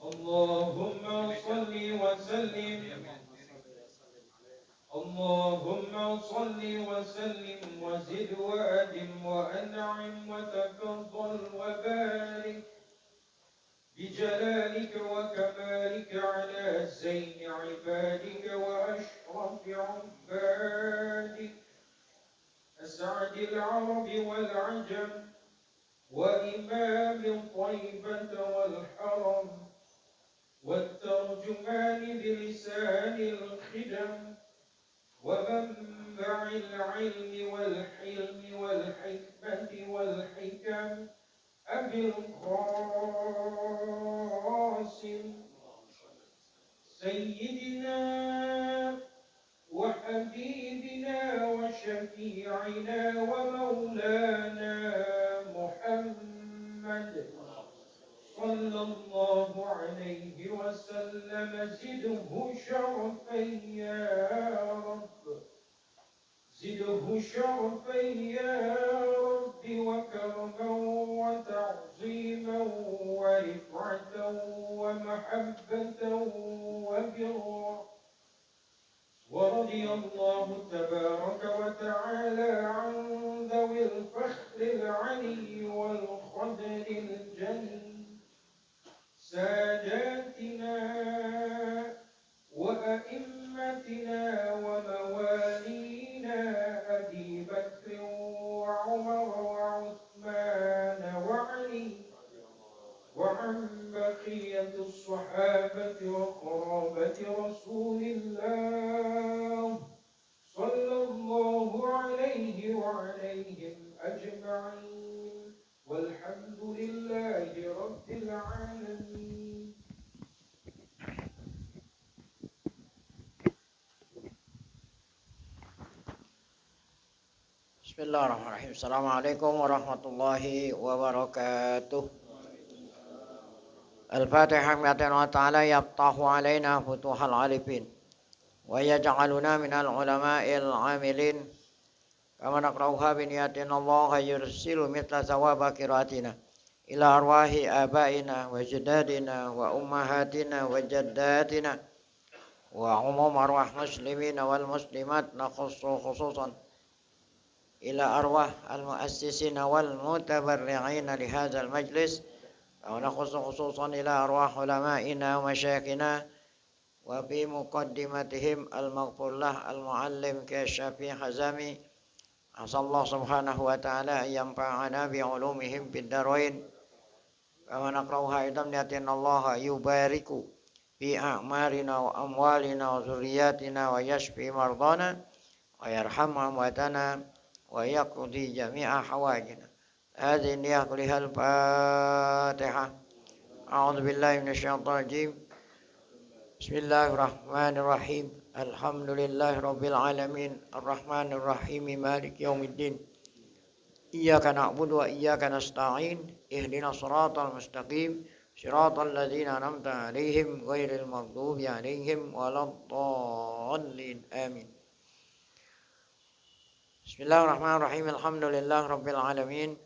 اللهم صل وسلم اللهم صل وسلم وزد وأدم وأنعم وتفضل وبارك بجلالك وكمالك على زين عبادك وأشرف عبادك أسعد العرب والعجم وإمام طيبة والحرم والترجمان بلسان الخدم ومنبع العلم والحلم والحكمة والحكم أبي القاسم سيدنا وحبيبنا وشفيعنا ومولانا محمد صلى الله عليه وسلم زده شرفا يا رب زده شرفا يا رب وكرما وتعظيما ورفعة ومحبة وبرا ورضي الله تبارك وتعالى عن ذوي الفخر العلي والقدر الجليل ساداتنا وأئمتنا وموالينا أبي بكر وعمر وعثمان وعلي وعن بقية الصحابة وقرابة رسول الله صلى الله عليه وعليهم أجمعين والحمد لله رب العالمين. Bismillahirrahmanirrahim. Assalamualaikum warahmatullahi wabarakatuh. Al-Fatihah bi'adhan wa ta'ala yaftahu alaina futuhal alifin wa yaj'aluna minal ulama'il amilin kama naqra'uha biniyatin Allah yursilu mithla thawaba qiraatina ila arwahi abaina wa jadadina wa ummahatina wa jaddatina wa umum arwah muslimina wal muslimat nakhussu khususan ila arwah al-muassisina wal mutabarri'ina li hadzal majlis wa nakhussu khususan ila arwah ulama'ina wa masyayikhina wa fi muqaddimatihim al-maghfurlah al-muallim Syafi'i Hazami asallahu subhanahu wa ta'ala yanfa'ana bi ulumihim fid darain wa naqra'uha aidan niyatin Allah yubariku fi a'marina wa amwalina wa zurriyatina wa yashfi mardana wa yarhamu amwatana wa yaqdi jami'a hawajina. Hadhihi niyyah kulihal Fatihah. A'udzu billahi minasyaitonir rajim. Bismillahirrahmanirrahim. Alhamdulillahi rabbil alamin. Arrahmanir rahim. Maliki yaumiddin. Iyyaka na'budu wa iyyaka nasta'in. Ihdinas shiratal mustaqim. Shiratal ladzina an'amta 'alaihim ghairil maghdubi 'alaihim waladdallin. Amin. Bismillahirrahmanirrahim. Alhamdulillah rabbil alamin.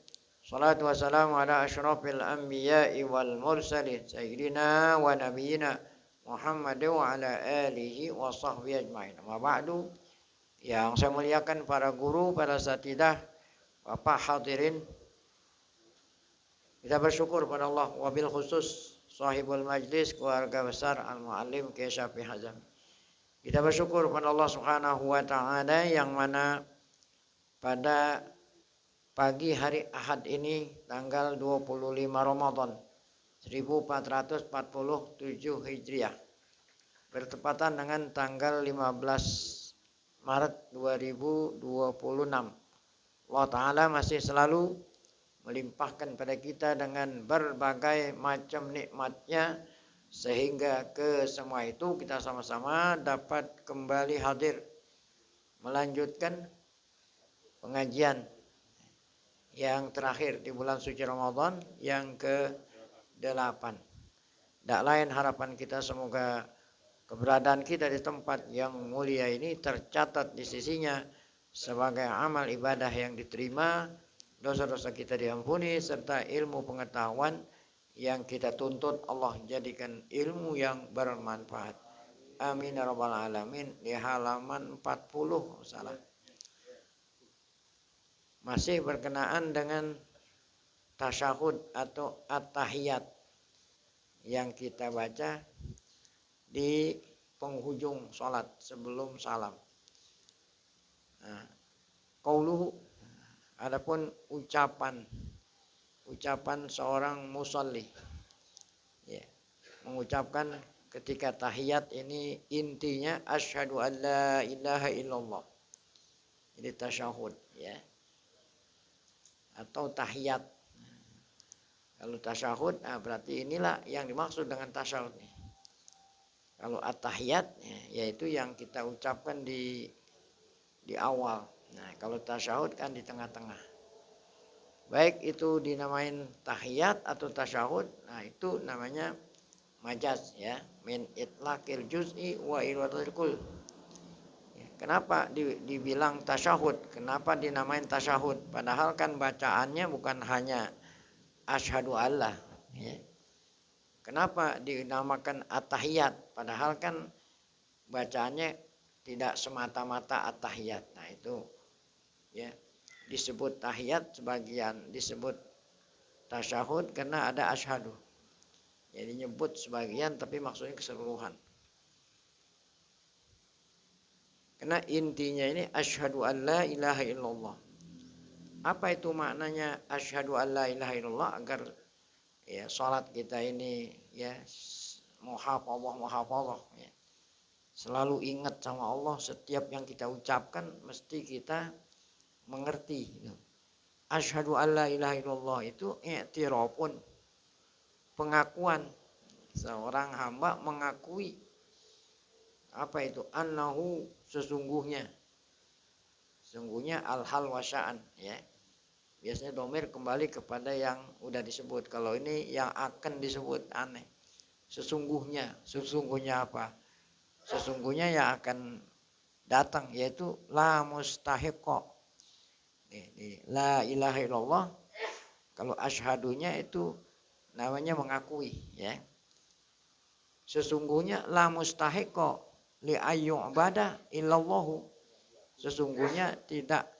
Salatu wassalamu ala asyrafil anbiya'i wal mursalin sayyidina wa nabiyyina Muhammad wa ala alihi wa sahbihi ajma'in. Amma ba'du. Yang saya muliakan para guru, para asatidzah, Bapak hadirin, kita bersyukur pada Allah wabil khusus sahibul majlis, keluarga besar Al-Muallim Kiai Syafi'i Hazam. Kita bersyukur pada Allah Subhanahu wa taala yang mana pada pagi hari Ahad ini tanggal 25 Ramadan 1447 Hijriah bertepatan dengan tanggal 15 Maret 2026. Allah Ta'ala masih selalu melimpahkan pada kita dengan berbagai macam nikmatnya sehingga ke semua itu kita sama-sama dapat kembali hadir melanjutkan pengajian yang terakhir di bulan suci Ramadan yang ke-8. Tak lain harapan kita semoga keberadaan kita di tempat yang mulia ini tercatat di sisinya sebagai amal ibadah yang diterima, dosa-dosa kita diampuni, serta ilmu pengetahuan yang kita tuntut Allah jadikan ilmu yang bermanfaat. Amin ya rabbal alamin. Di halaman 40 salah. Masih berkenaan dengan tasyahud atau at-tahiyat yang kita baca di penghujung sholat sebelum salam. Nah, qauluhu, adapun ucapan seorang musalli, ya, mengucapkan ketika tahiyat ini intinya asyhadu an la ilaha illallah. Ini tasyahud, ya, atau tahiyat. Kalau tasyahud, berarti inilah yang dimaksud dengan tasyahud. Kalau at-tahiyat, yaitu yang kita ucapkan di awal. Nah, kalau tasyahud kan di tengah-tengah. Baik itu dinamain tahiyat atau tasyahud, nah itu namanya majaz, ya, min itlaqil juz'i wa iradil kull. Kenapa dibilang tasyahud? Kenapa dinamain tasyahud? Padahal kan bacaannya bukan hanya asyhadu alla, ya. Kenapa dinamakan at-tahiyat? Padahal kan bacaannya tidak semata-mata at-tahiyat. Nah itu, ya, disebut tahiyat, sebagian disebut tasyahud karena ada asyhadu. Jadi nyebut sebagian tapi maksudnya keseluruhan. Karena intinya ini asyhadu an la ilaha illallah. Apa itu maknanya asyhadu an la ilaha illallah? Agar, ya, salat kita ini, ya, muhafadzah, ya. Selalu ingat sama Allah, setiap yang kita ucapkan mesti kita mengerti. Asyhadu an la ilaha illallah itu i'tirafun, pengakuan. Seorang hamba mengakui apa itu? Annahu, sesungguhnya al-hal wasya'an, ya. Biasanya domir kembali kepada yang udah disebut. Kalau ini yang akan disebut aneh. Sesungguhnya apa? Sesungguhnya yang akan datang, yaitu la mustahiqo. La ilaha illallah. Kalau asyhadunya itu namanya mengakui, ya. Sesungguhnya la mustahiqo li ayyu'bada illallahu. Sesungguhnya tidak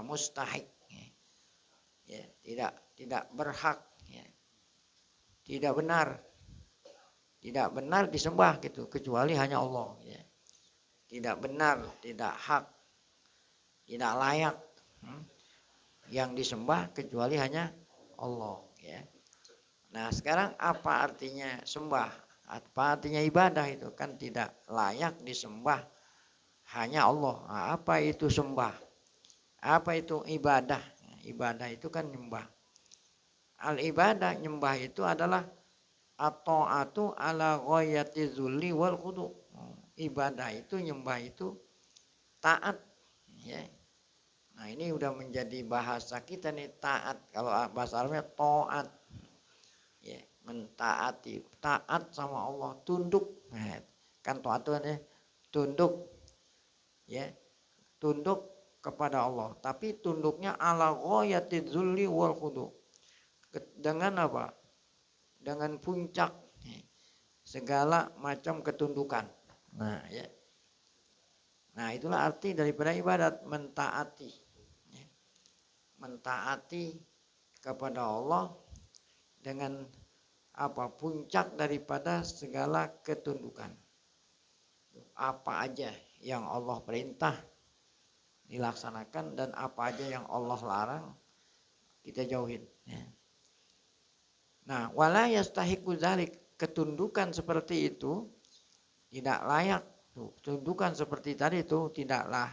mustahik, ya, tidak berhak, ya, tidak benar disembah gitu kecuali hanya Allah, ya. Tidak benar, tidak hak, tidak layak yang disembah kecuali hanya Allah, ya. Nah, sekarang apa artinya sembah? Apa artinya ibadah? Itu kan tidak layak disembah hanya Allah. Nah, apa itu sembah? Apa itu ibadah? Ibadah itu kan nyembah. Al-ibadah, nyembah itu adalah at-ta'atu ala ghayati zulli wal khudu. Ibadah itu, nyembah itu taat, ya. Nah, ini udah menjadi bahasa kita nih, taat. Kalau bahasa Arabnya ta'at, ya, mentaati, taat sama Allah, tunduk. Nah, kan ta'at itu kan, ya, tunduk, ya, tunduk kepada Allah, tapi tunduknya ala ghayatiz zulli wal khudu. Dengan apa? Dengan puncak segala macam ketundukan. Nah, ya. Nah, itulah arti daripada ibadat, mentaati, ya. Mentaati kepada Allah dengan apa? Puncak daripada segala ketundukan. Apa aja yang Allah perintah dilaksanakan dan apa aja yang Allah larang kita jauhin. Ya. Nah, wala yastahiqu dzalik, ketundukan seperti itu tidak layak. Ketundukan seperti tadi itu tidaklah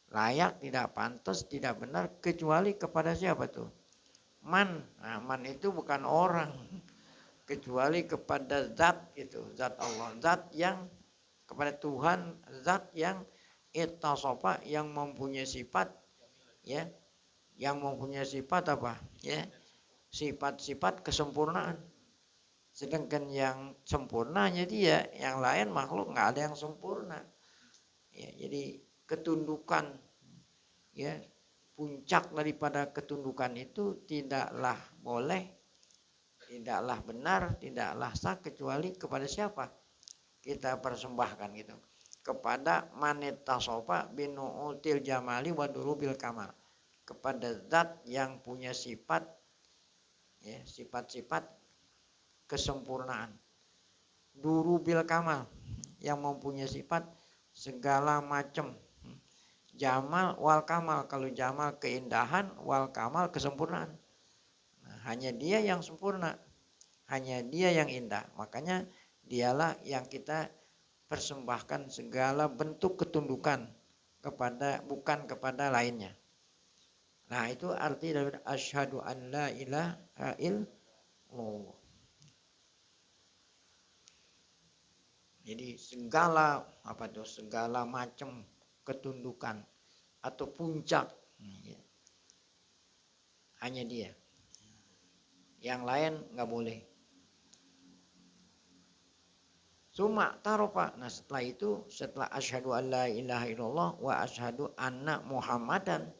layak, tidak pantas, tidak benar kecuali kepada siapa tuh? Man. Nah, man itu bukan orang, kecuali kepada zat itu, zat Allah, zat yang kepada Tuhan, zat yang ittasofa, yang mempunyai sifat, ya, yang mempunyai sifat apa? Ya, sifat-sifat kesempurnaan. Sedangkan yang sempurnanya dia, yang lain makhluk nggak ada yang sempurna. Ya, jadi ketundukan, ya, puncak daripada ketundukan itu tidaklah boleh, tidaklah benar, tidaklah sah kecuali kepada siapa? Kita persembahkan gitu. Kepada maneta sofa binu'util jamali wa durubil kamal. Kepada zat yang punya sifat, ya, sifat-sifat kesempurnaan. Durubil kamal, yang mempunyai sifat segala macam. Jamal wal kamal, kalau jamal keindahan, wal kamal kesempurnaan. Nah, hanya dia yang sempurna, hanya dia yang indah. Makanya dialah yang kita persembahkan segala bentuk ketundukan kepada, bukan kepada lainnya. Nah, itu arti dari asyhadu an la ilaha illallah. Jadi segala apa tuh, segala macam ketundukan atau puncak, ya, hanya dia. Yang lain nggak boleh. Suma tarofa. Nah, setelah itu, setelah asyhadu an la ilaha illallah wa asyhadu anna muhammadan,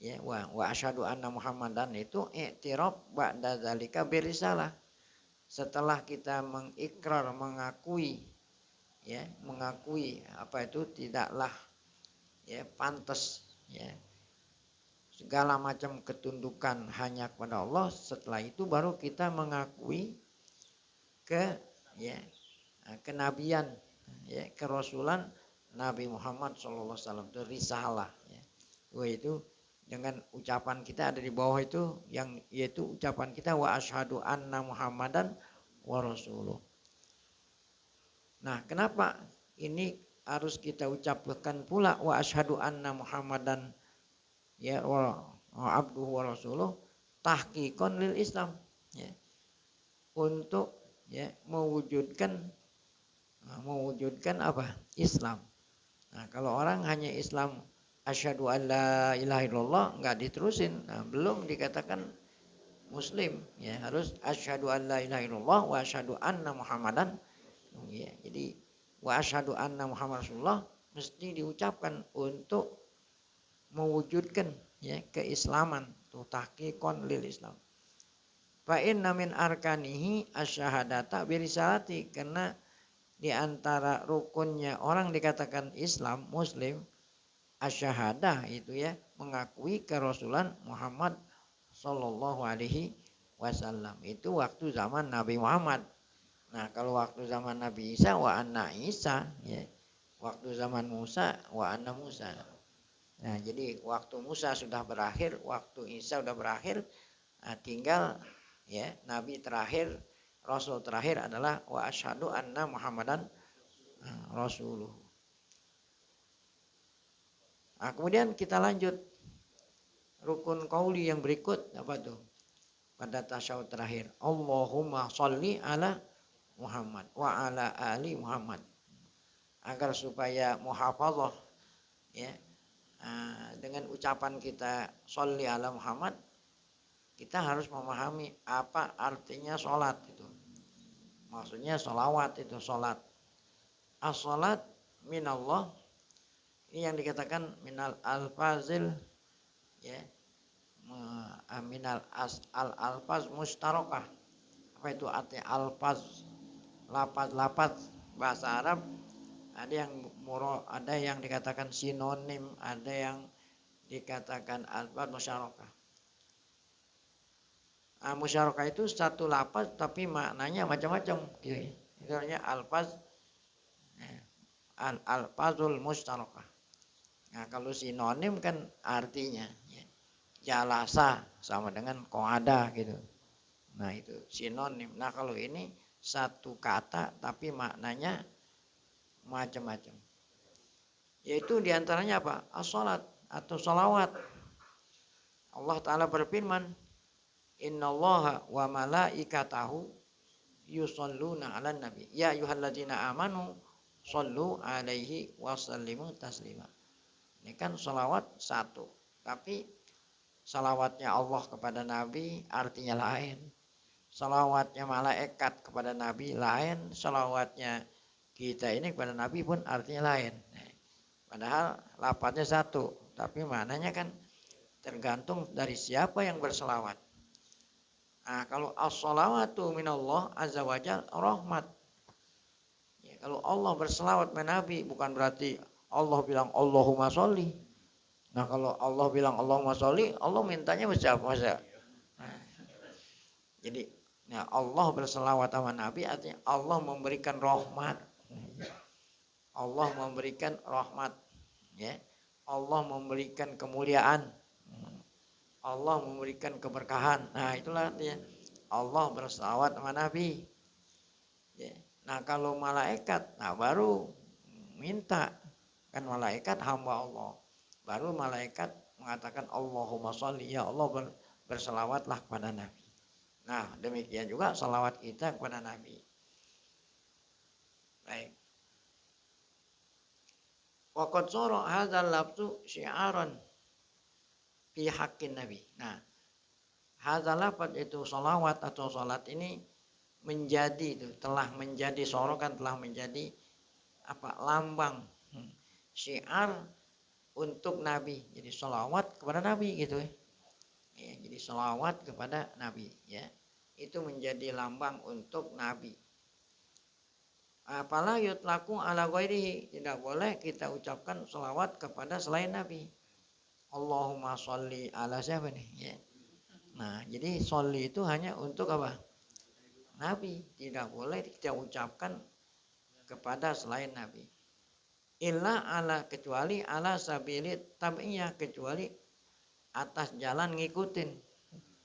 ya, wa asyhadu anna muhammadan itu i'tiraf ba'da zalika birisalah. Setelah kita mengikrar, mengakui, ya, mengakui apa itu tidaklah, ya, pantas, ya, segala macam ketundukan hanya kepada Allah. Setelah itu baru kita mengakui ya, kenabian, ya, kerasulan Nabi Muhammad SAW, itu risalah, ya. Itu dengan ucapan kita ada di bawah itu, yang yaitu ucapan kita wa asyhadu anna muhammadan wa rasuluh. Nah, kenapa ini harus kita ucapkan pula wa asyhadu anna muhammadan, ya, wa abduhu wa rasuluh, tahqiqan lil Islam, ya, untuk, ya, mewujudkan apa? Islam. Nah, kalau orang hanya Islam asyhadu an la ilaha illallah nggak diterusin, nah, belum dikatakan muslim, ya, harus asyhadu an la ilaha illallah wa asyhadu anna muhammadan, ya. Jadi wa asyhadu anna muhammad rasulullah mesti diucapkan untuk mewujudkan, ya, keislaman, tu tahqiqan lil Islam. Fa inna min arkanihi asyhadata birisalati, karena di antara rukunnya orang dikatakan Islam, Muslim, asyahadah itu, ya, mengakui kerasulan Muhammad sallallahu alaihi wasallam. Itu waktu zaman Nabi Muhammad. Nah, kalau waktu zaman Nabi Isa wa anna Isa, ya, waktu zaman Musa wa anna Musa. Nah, jadi waktu Musa sudah berakhir, waktu Isa sudah berakhir, nah, tinggal, ya, Nabi terakhir, Rasul terakhir adalah wa asyhadu anna Muhammadan Rasuluh. Nah, kemudian kita lanjut rukun qauli yang berikut, apa tuh? Pada tasyahud terakhir, Allahumma sholli ala Muhammad wa ala ali Muhammad. Agar supaya muhafadzah, ya, dengan ucapan kita sholli ala Muhammad, kita harus memahami apa artinya sholat itu. Maksudnya sholawat itu sholat. As-sholat minallah, ini yang dikatakan minal alfazil, ya, minal alfaz mustarokah. Apa itu arti alfaz? Lafaz-lafaz bahasa Arab ada yang ada yang dikatakan sinonim, ada yang dikatakan alfaz mustarokah. Musyarakah itu satu lafaz tapi maknanya macam-macam gitu ya. Itu namanya alfaz al-alfazul musyarakah. Nah, kalau sinonim kan artinya ya, jalasa sama dengan qa'ada gitu. Nah, itu sinonim. Nah, kalau ini satu kata tapi maknanya macam-macam. Yaitu diantaranya apa? As-salat atau salawat. Allah Ta'ala berfirman, Innallaha wa malaikatahu yusalluna 'alan nabi. Ya ayyuhalladzina amanu shallu 'alaihi wa sallimu taslima. Ini kan salawat satu, tapi salawatnya Allah kepada nabi artinya lain. Salawatnya malaikat kepada nabi lain, salawatnya kita ini kepada nabi pun artinya lain. Padahal lafadznya satu, tapi maknanya kan tergantung dari siapa yang berselawat. Nah, kalau as-salawatu minallah azza wajal rahmat. Ya, kalau Allah berselawat kepada Nabi bukan berarti Allah bilang Allahumma sholli. Nah, kalau Allah bilang Allahumma sholli, Allah mintanya siapa? Nah, jadi Allah berselawat sama Nabi artinya Allah memberikan rahmat. Allah memberikan rahmat, ya. Allah memberikan kemuliaan. Allah memberikan keberkahan. Nah, itulah artinya Allah berselawat sama Nabi. Ya. Nah, kalau malaikat, nah baru minta. Kan malaikat hamba Allah. Baru malaikat mengatakan Allahumma sholli, ya Allah berselawatlah kepada Nabi. Nah, demikian juga salawat kita kepada Nabi. Baik. Waqad sara hadzal lafzu syi'aran fi haqqin Nabi. Nah, hadzal lafaz itu salawat atau salat ini menjadi itu telah menjadi sorokan, telah menjadi apa? Lambang syiar untuk Nabi. Jadi salawat kepada Nabi gitu ya. Ya, jadi salawat kepada Nabi ya. Itu menjadi lambang untuk Nabi. Apala yutlaku ala ghairihi, tidak boleh kita ucapkan salawat kepada selain Nabi. Allahumma sholli ala siapa nih ya. Nah, jadi sholli itu hanya untuk apa? Nabi. Tidak boleh kita ucapkan kepada selain Nabi. Illa ala, kecuali ala sabilit tabi'iyah, kecuali atas jalan ngikutin.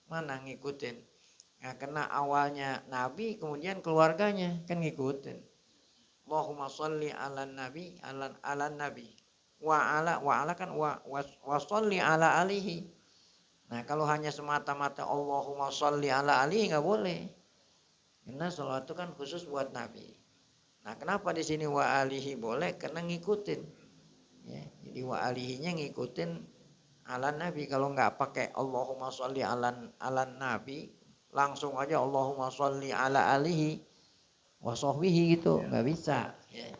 Mana ngikutin? Nah, karena awalnya Nabi kemudian keluarganya kan ngikutin. Allahumma sholli ala nabi ala nabi wa ala kan wa sholli ala alihi. Nah, kalau hanya semata-mata Allahumma sholli ala alihi nggak boleh. Karena salawat itu kan khusus buat Nabi. Nah, kenapa di sini wa alihi boleh? Karena ngikutin. Ya, jadi wa alihinya ngikutin ala nabi. Kalau nggak pakai Allahumma sholli ala nabi, langsung aja Allahumma sholli ala alihi wasahbihi gitu, nggak bisa ya.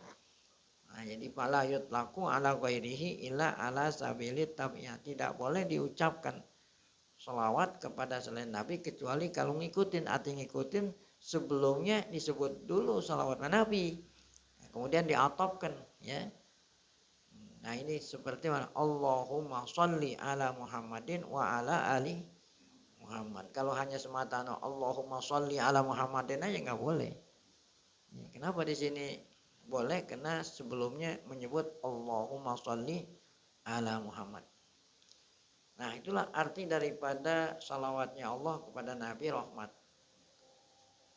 Nah, jadi fala yutlaku ala ghairihi illa ala sabilit tabi'ah, tidak boleh diucapkan selawat kepada selain Nabi kecuali kalau ngikutin. Arti ngikutin sebelumnya disebut dulu selawat Nabi, kemudian diatofkan ya. Nah, ini seperti mana? Allahumma sholli ala Muhammadin wa ala ali Muhammad. Kalau hanya semata Allahumma sholli ala Muhammadin aja nggak boleh. Kenapa di sini boleh? Karena sebelumnya menyebut Allahumma sholli ala Muhammad. Nah, itulah arti daripada salawatnya Allah kepada Nabi rahmat.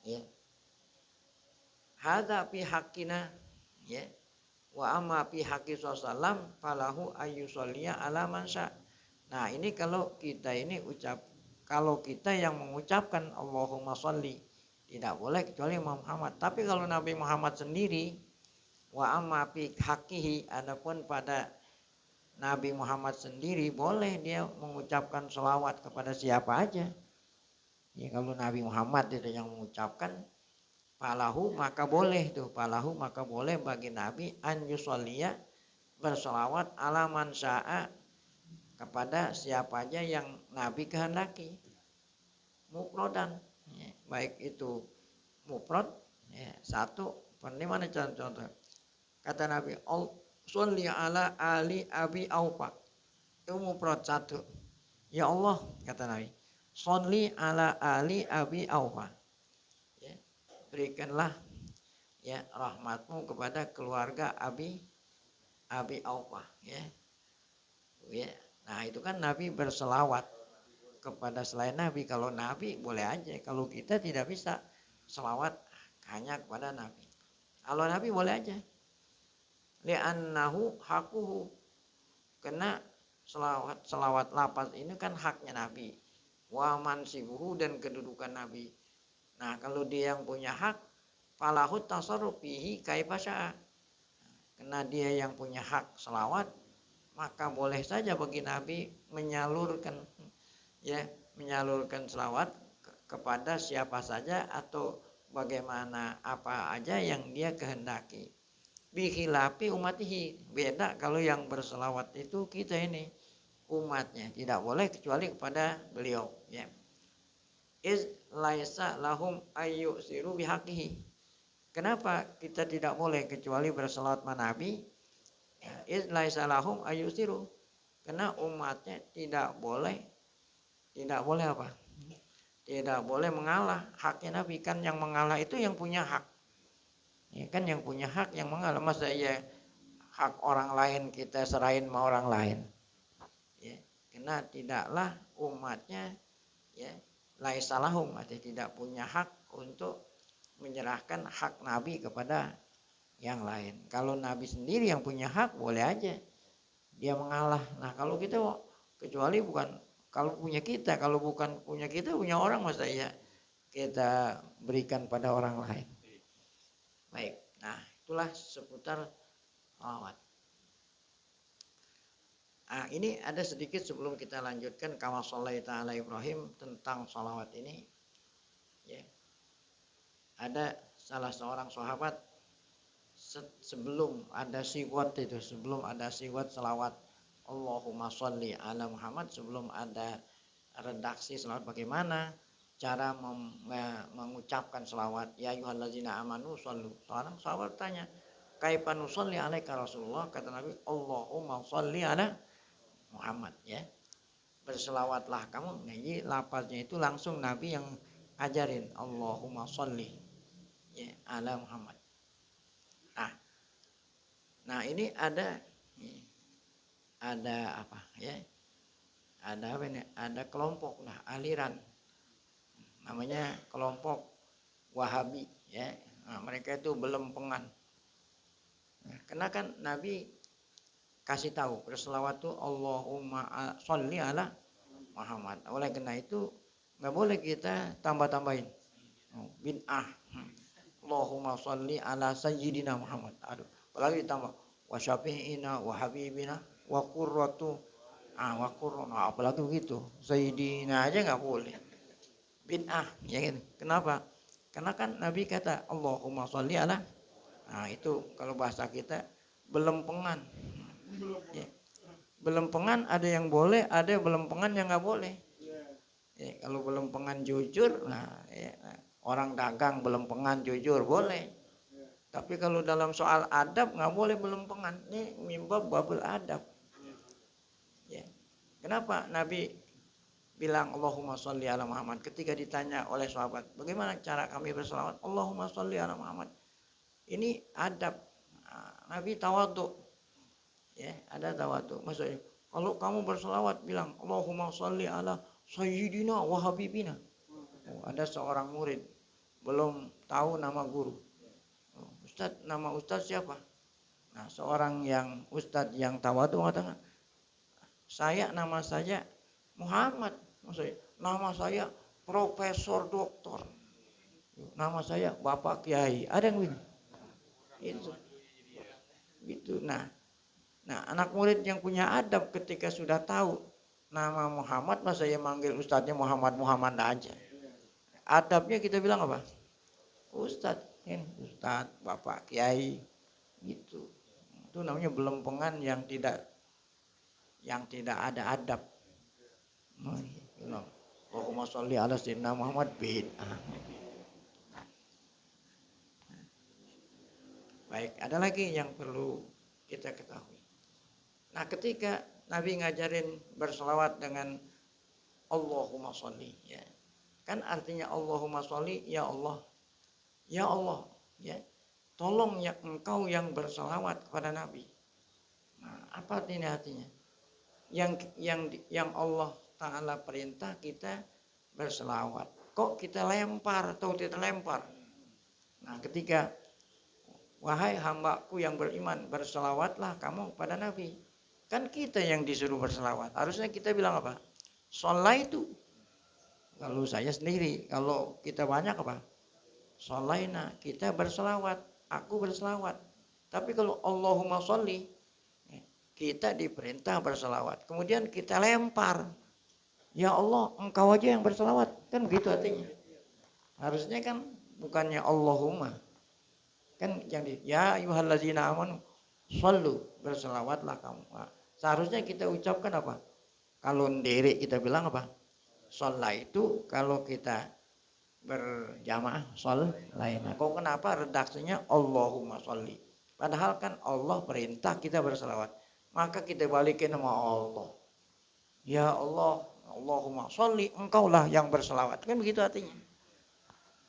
Ya. Hadza fi haqqina ya. Wa amma fi haqqi sallam falahu ayyusalliya ala man sya. Nah, ini kalau kita yang mengucapkan Allahumma sholli, tidak boleh kecuali Muhammad. Tapi kalau Nabi Muhammad sendiri, wa amma fi haqqihi, adapun pada Nabi Muhammad sendiri boleh dia mengucapkan selawat kepada siapa aja. Ya, kalau Nabi Muhammad itu yang mengucapkan, falahu maka boleh bagi Nabi an yusolliya, berselawat ala man sya'a, kepada siapa aja yang Nabi kehendaki. Mufradan, ya, baik itu mufrad ya, satu. Bagaimana contoh? Kata Nabi, sholli ala ali abi aufa, itu mufrad satu. Ya Allah, kata Nabi, Sholli ala ali Abi Aufa. Ya, berikanlah ya rahmatmu kepada keluarga Abi Aufa. Ya. Ya. Nah itu kan Nabi berselawat kepada selain Nabi. Kalau Nabi boleh aja. Kalau kita tidak bisa selawat hanya kepada Nabi. Kalau Nabi boleh aja. Li'annahu hakuhu. Karena selawat lafaz ini kan haknya Nabi. Wa mansibuhu dan kedudukan Nabi. Nah kalau dia yang punya hak, falahut tasarruf fihi kaifa syaa. Karena dia yang punya hak selawat, maka boleh saja bagi Nabi menyalurkan selawat kepada siapa saja atau bagaimana apa aja yang dia kehendaki. Bikhilafi umatihi, beda kalau yang berselawat itu kita ini umatnya, tidak boleh kecuali kepada beliau ya. Iz laisa lahum ayyusiru bihaqihi. Kenapa kita tidak boleh kecuali berselawat Nabi? Iz laisa lahum ayyusiru. Karena umatnya tidak boleh apa? Tidak boleh mengalah haknya Nabi. Kan yang mengalah itu yang punya hak. Ya kan yang punya hak yang mengalah. Masa ya hak orang lain kita serahin sama orang lain. Ya, karena tidaklah umatnya ya laisalahum, artinya tidak punya hak untuk menyerahkan hak Nabi kepada yang lain. Kalau Nabi sendiri yang punya hak boleh aja dia mengalah. Nah kalau kita kecuali bukan kalau punya kita, kalau bukan punya kita punya orang masa ya kita berikan pada orang lain. Baik, nah itulah seputar salawat. Nah ini ada sedikit sebelum kita lanjutkan kama shallaita ala Ibrahim tentang salawat ini. Ya. Ada salah seorang sahabat sebelum ada siwat selawat Allahumma sholli ala Muhammad, sebelum ada redaksi selawat bagaimana cara mengucapkan selawat ya ayyuhallazina amanu shollu. Seorang sahabat tanya, kaifa nusolli alaika Rasulullah? Kata Nabi, Allahumma sholli ala Muhammad ya. Berselawatlah kamu. Nah, jadi lafaznya itu langsung Nabi yang ajarin Allahumma sholli ya ala Muhammad. Nah, ini ada apa ya? Ada apa ini? Ada kelompok lah, aliran. Namanya kelompok Wahabi ya. Nah, mereka itu belempengan. Nah, karena kan Nabi kasih tahu berselawat tuh Allahumma sholli ala Muhammad. Oleh karena itu nggak boleh kita tambah-tambahin bid'ah. Allahumma sholli ala sayyidina Muhammad. Aduh, apalagi ditambah wa syafi'ina wa habibina wa qurratu wa qurrana, apalagi begitu. Sayyidina aja nggak boleh. Bid'ah ya kan. Kenapa? Karena kan Nabi kata Allahumma sholli ala. Nah, itu kalau bahasa kita belempengan. Ya. Belempengan ada yang boleh, ada yang belempengan yang nggak boleh. Ya, kalau belempengan jujur, orang dagang belempengan jujur boleh. Tapi kalau dalam soal adab nggak boleh belempengan. Ini mimbab babul adab. Ya. Kenapa Nabi bilang Allahumma sholli ala Muhammad ketika ditanya oleh sahabat, bagaimana cara kami berselawat? Allahumma sholli ala Muhammad. Ini adab. Nabi tawadhu. Ya, ada tawadhu. Maksudnya, kalau kamu berselawat bilang Allahumma sholli ala sayyidina wa habibina. Ada seorang murid belum tahu nama guru. Ustadz, nama Ustadz siapa? Nah, seorang yang Ustadz yang tawadhu mengatakan, nama saya Muhammad. Maksudnya, nama saya Profesor Doktor. Nama saya Bapak Kiai. Ada yang begini? Itu. Gitu. Nah, anak murid yang punya adab ketika sudah tahu nama Muhammad, masa saya manggil ustadznya Muhammad aja. Adabnya kita bilang apa? Ustadz, Ustadz, Bapak Kiai, gitu. Itu namanya belempengan yang tidak ada adab. Allahumma sholli ala sayyidina Muhammad bid'ah. Baik, ada lagi yang perlu kita ketahui. Nah, ketika Nabi ngajarin berselawat dengan Allahumma sholli, ya. Kan artinya Allahumma sholli, ya Allah. Ya Allah, ya. Tolong ya engkau yang berselawat kepada Nabi. Nah, apa artinya? Yang Allah Ta'ala perintah kita berselawat. Kok kita lempar atau tidak lempar? Nah, ketika wahai hambaku yang beriman, berselawatlah kamu pada Nabi. Kan kita yang disuruh berselawat. Harusnya kita bilang apa? Sholat itu. Kalau saya sendiri, kalau kita banyak apa? Sholaina, kita berselawat. Aku berselawat. Tapi kalau Allahumma sholli, kita diperintah berselawat. Kemudian kita lempar. Ya Allah, engkau aja yang berselawat. Kan begitu artinya. Harusnya kan bukannya Allahumma. Kan yang ya ayyuhallazina amanu shollu, berselawatlah kamu. Nah, seharusnya kita ucapkan apa? Kalau ndiri kita bilang apa? Sholat itu kalau kita berjamaah lainnya. Kok kenapa redaksinya Allahumma sholli? Padahal kan Allah perintah kita berselawat. Maka kita balikin sama Allah. Ya Allah, Allahumma sholli, engkaulah yang berselawat. Kan begitu artinya.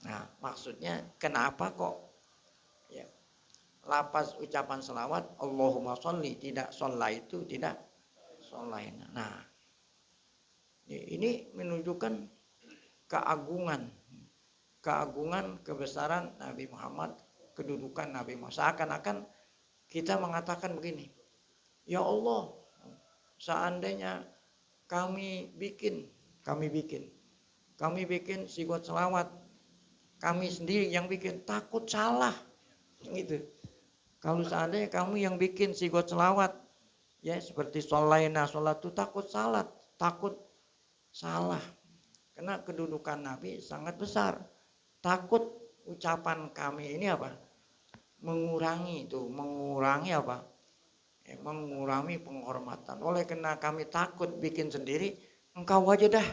Nah, maksudnya kenapa kok ya lapas ucapan selawat Allahumma sholli, tidak sholat itu, tidak sholaina. Nah, ini menunjukkan keagungan kebesaran Nabi Muhammad, kedudukan Nabi Muhammad. Seakan-akan kita mengatakan begini, ya Allah, seandainya kami bikin sigot selawat, kami sendiri yang bikin, takut salah, gitu. Kalau seandainya kamu yang bikin sigot selawat, ya seperti sholaina, sholat itu takut salah, karena kedudukan Nabi sangat besar. Takut ucapan kami ini apa? Mengurangi apa? Mengurangi penghormatan. Oleh karena kami takut bikin sendiri, engkau aja dah.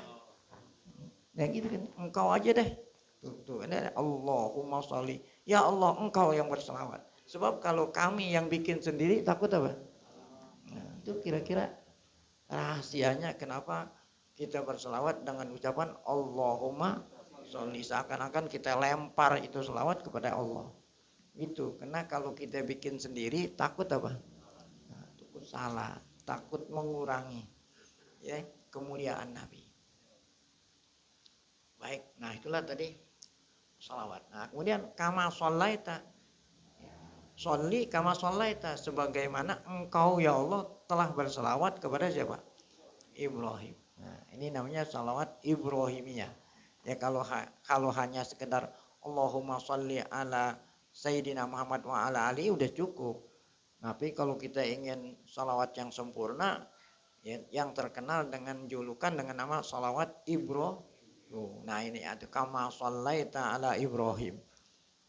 Ya gitu kan, engkau aja deh. Tuh, ini Allahumma sholli. Ya Allah, engkau yang berselawat. Sebab kalau kami yang bikin sendiri takut apa? Nah, itu kira-kira rahasianya kenapa kita berselawat dengan ucapan Allahumma sholli. Seakan-akan kita lempar itu selawat kepada Allah. Gitu. Karena kalau kita bikin sendiri takut apa? Nah, takut salah, takut mengurangi ya kemuliaan Nabi. Baik, nah itulah tadi salawat. Nah kemudian kama sholaita, sholli kama sholaita, sebagaimana engkau ya Allah telah berselawat kepada siapa? Ibrahim. Nah ini namanya salawat Ibrahimiyah. Ya kalau hanya sekedar Allahumma sholli ala Sayyidina Muhammad wa ala ali udah cukup. Tapi kalau kita ingin salawat yang sempurna, ya, yang terkenal dengan julukan dengan nama salawat Ibrahim. Nah ini ada kama shallaita ala Ibrahim,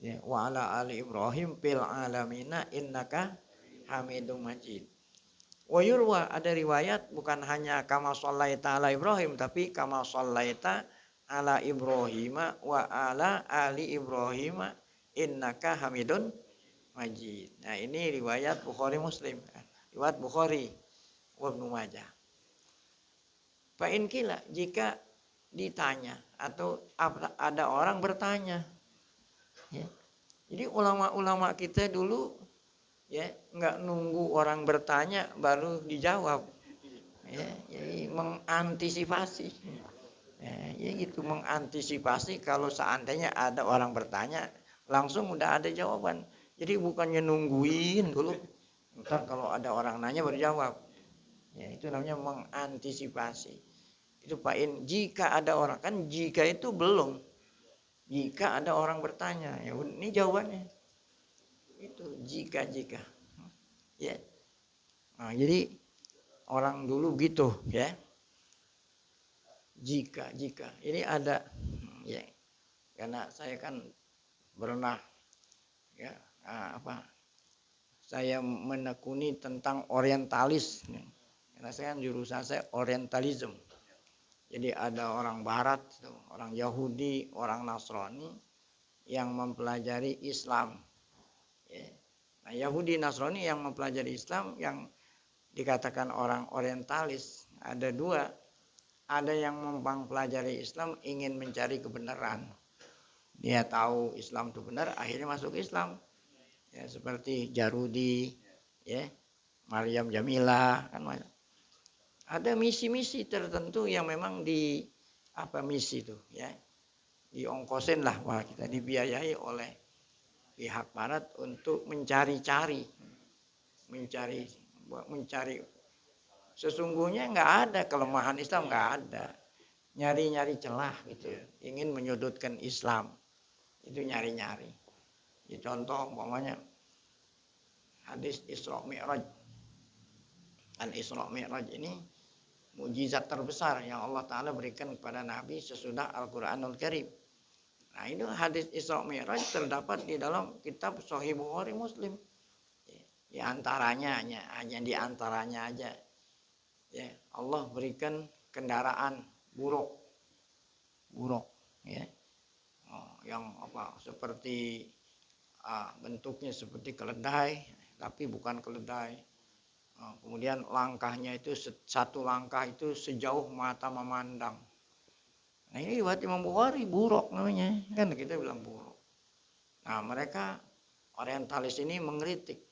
ya, wa ala ali Ibrahim fil alamina innaka Hamidum Majid. Wa yurwa, ada riwayat bukan hanya kama shallaita ala Ibrahim, tapi kama shallaita ala Ibrahim wa ala ali Ibrahim innaka Hamidun Majid. Nah ini riwayat Bukhari Muslim, riwayat Bukhari wa Ibnu Majah. Fa in kila, jika ditanya atau ada orang bertanya, ya. Jadi ulama-ulama kita dulu ya nggak nunggu orang bertanya baru dijawab, ya, jadi mengantisipasi, ya gitu, mengantisipasi kalau seandainya ada orang bertanya langsung udah ada jawaban. Jadi bukannya nungguin dulu, ntar kalau ada orang nanya baru jawab, ya itu namanya mengantisipasi. Itu pain jika ada orang, kan jika itu belum, jika ada orang bertanya, ya ini jawabannya itu jika ya. Nah, jadi orang dulu gitu ya, jika ini ada ya, karena saya kan pernah ya saya menekuni tentang orientalis, karena saya kan jurusan saya orientalism. Jadi ada orang Barat, orang Yahudi, orang Nasrani yang mempelajari Islam. Ya. Nah, Yahudi Nasrani yang mempelajari Islam yang dikatakan orang orientalis ada dua. ada yang mempelajari Islam ingin mencari kebenaran. Dia tahu Islam itu benar, akhirnya masuk Islam. Ya, seperti Jarudi, ya, Maryam Jamila, kan ada misi-misi tertentu yang memang misi itu, ya, diongkosin lah, wah kita dibiayai oleh pihak barat untuk mencari sesungguhnya nggak ada kelemahan Islam, nggak ada, nyari celah gitu, ingin menyudutkan Islam itu nyari. Ya, contoh umpamanya hadis Isra Mi'raj. Al-Isra Mi'raj ini mukjizat terbesar yang Allah Ta'ala berikan kepada Nabi sesudah Al-Quranul Karim. Nah, ini hadis Isra Mi'raj terdapat di dalam kitab Sahih Bukhari Muslim. Di antaranya aja. Ya, Allah berikan kendaraan buruk, ya. Yang seperti bentuknya seperti keledai, tapi bukan keledai. Kemudian langkahnya itu satu langkah itu sejauh mata memandang. Nah, ini buat Imam Bukhari buruk namanya, kan kita bilang buruk. Nah, mereka orientalis ini mengkritik.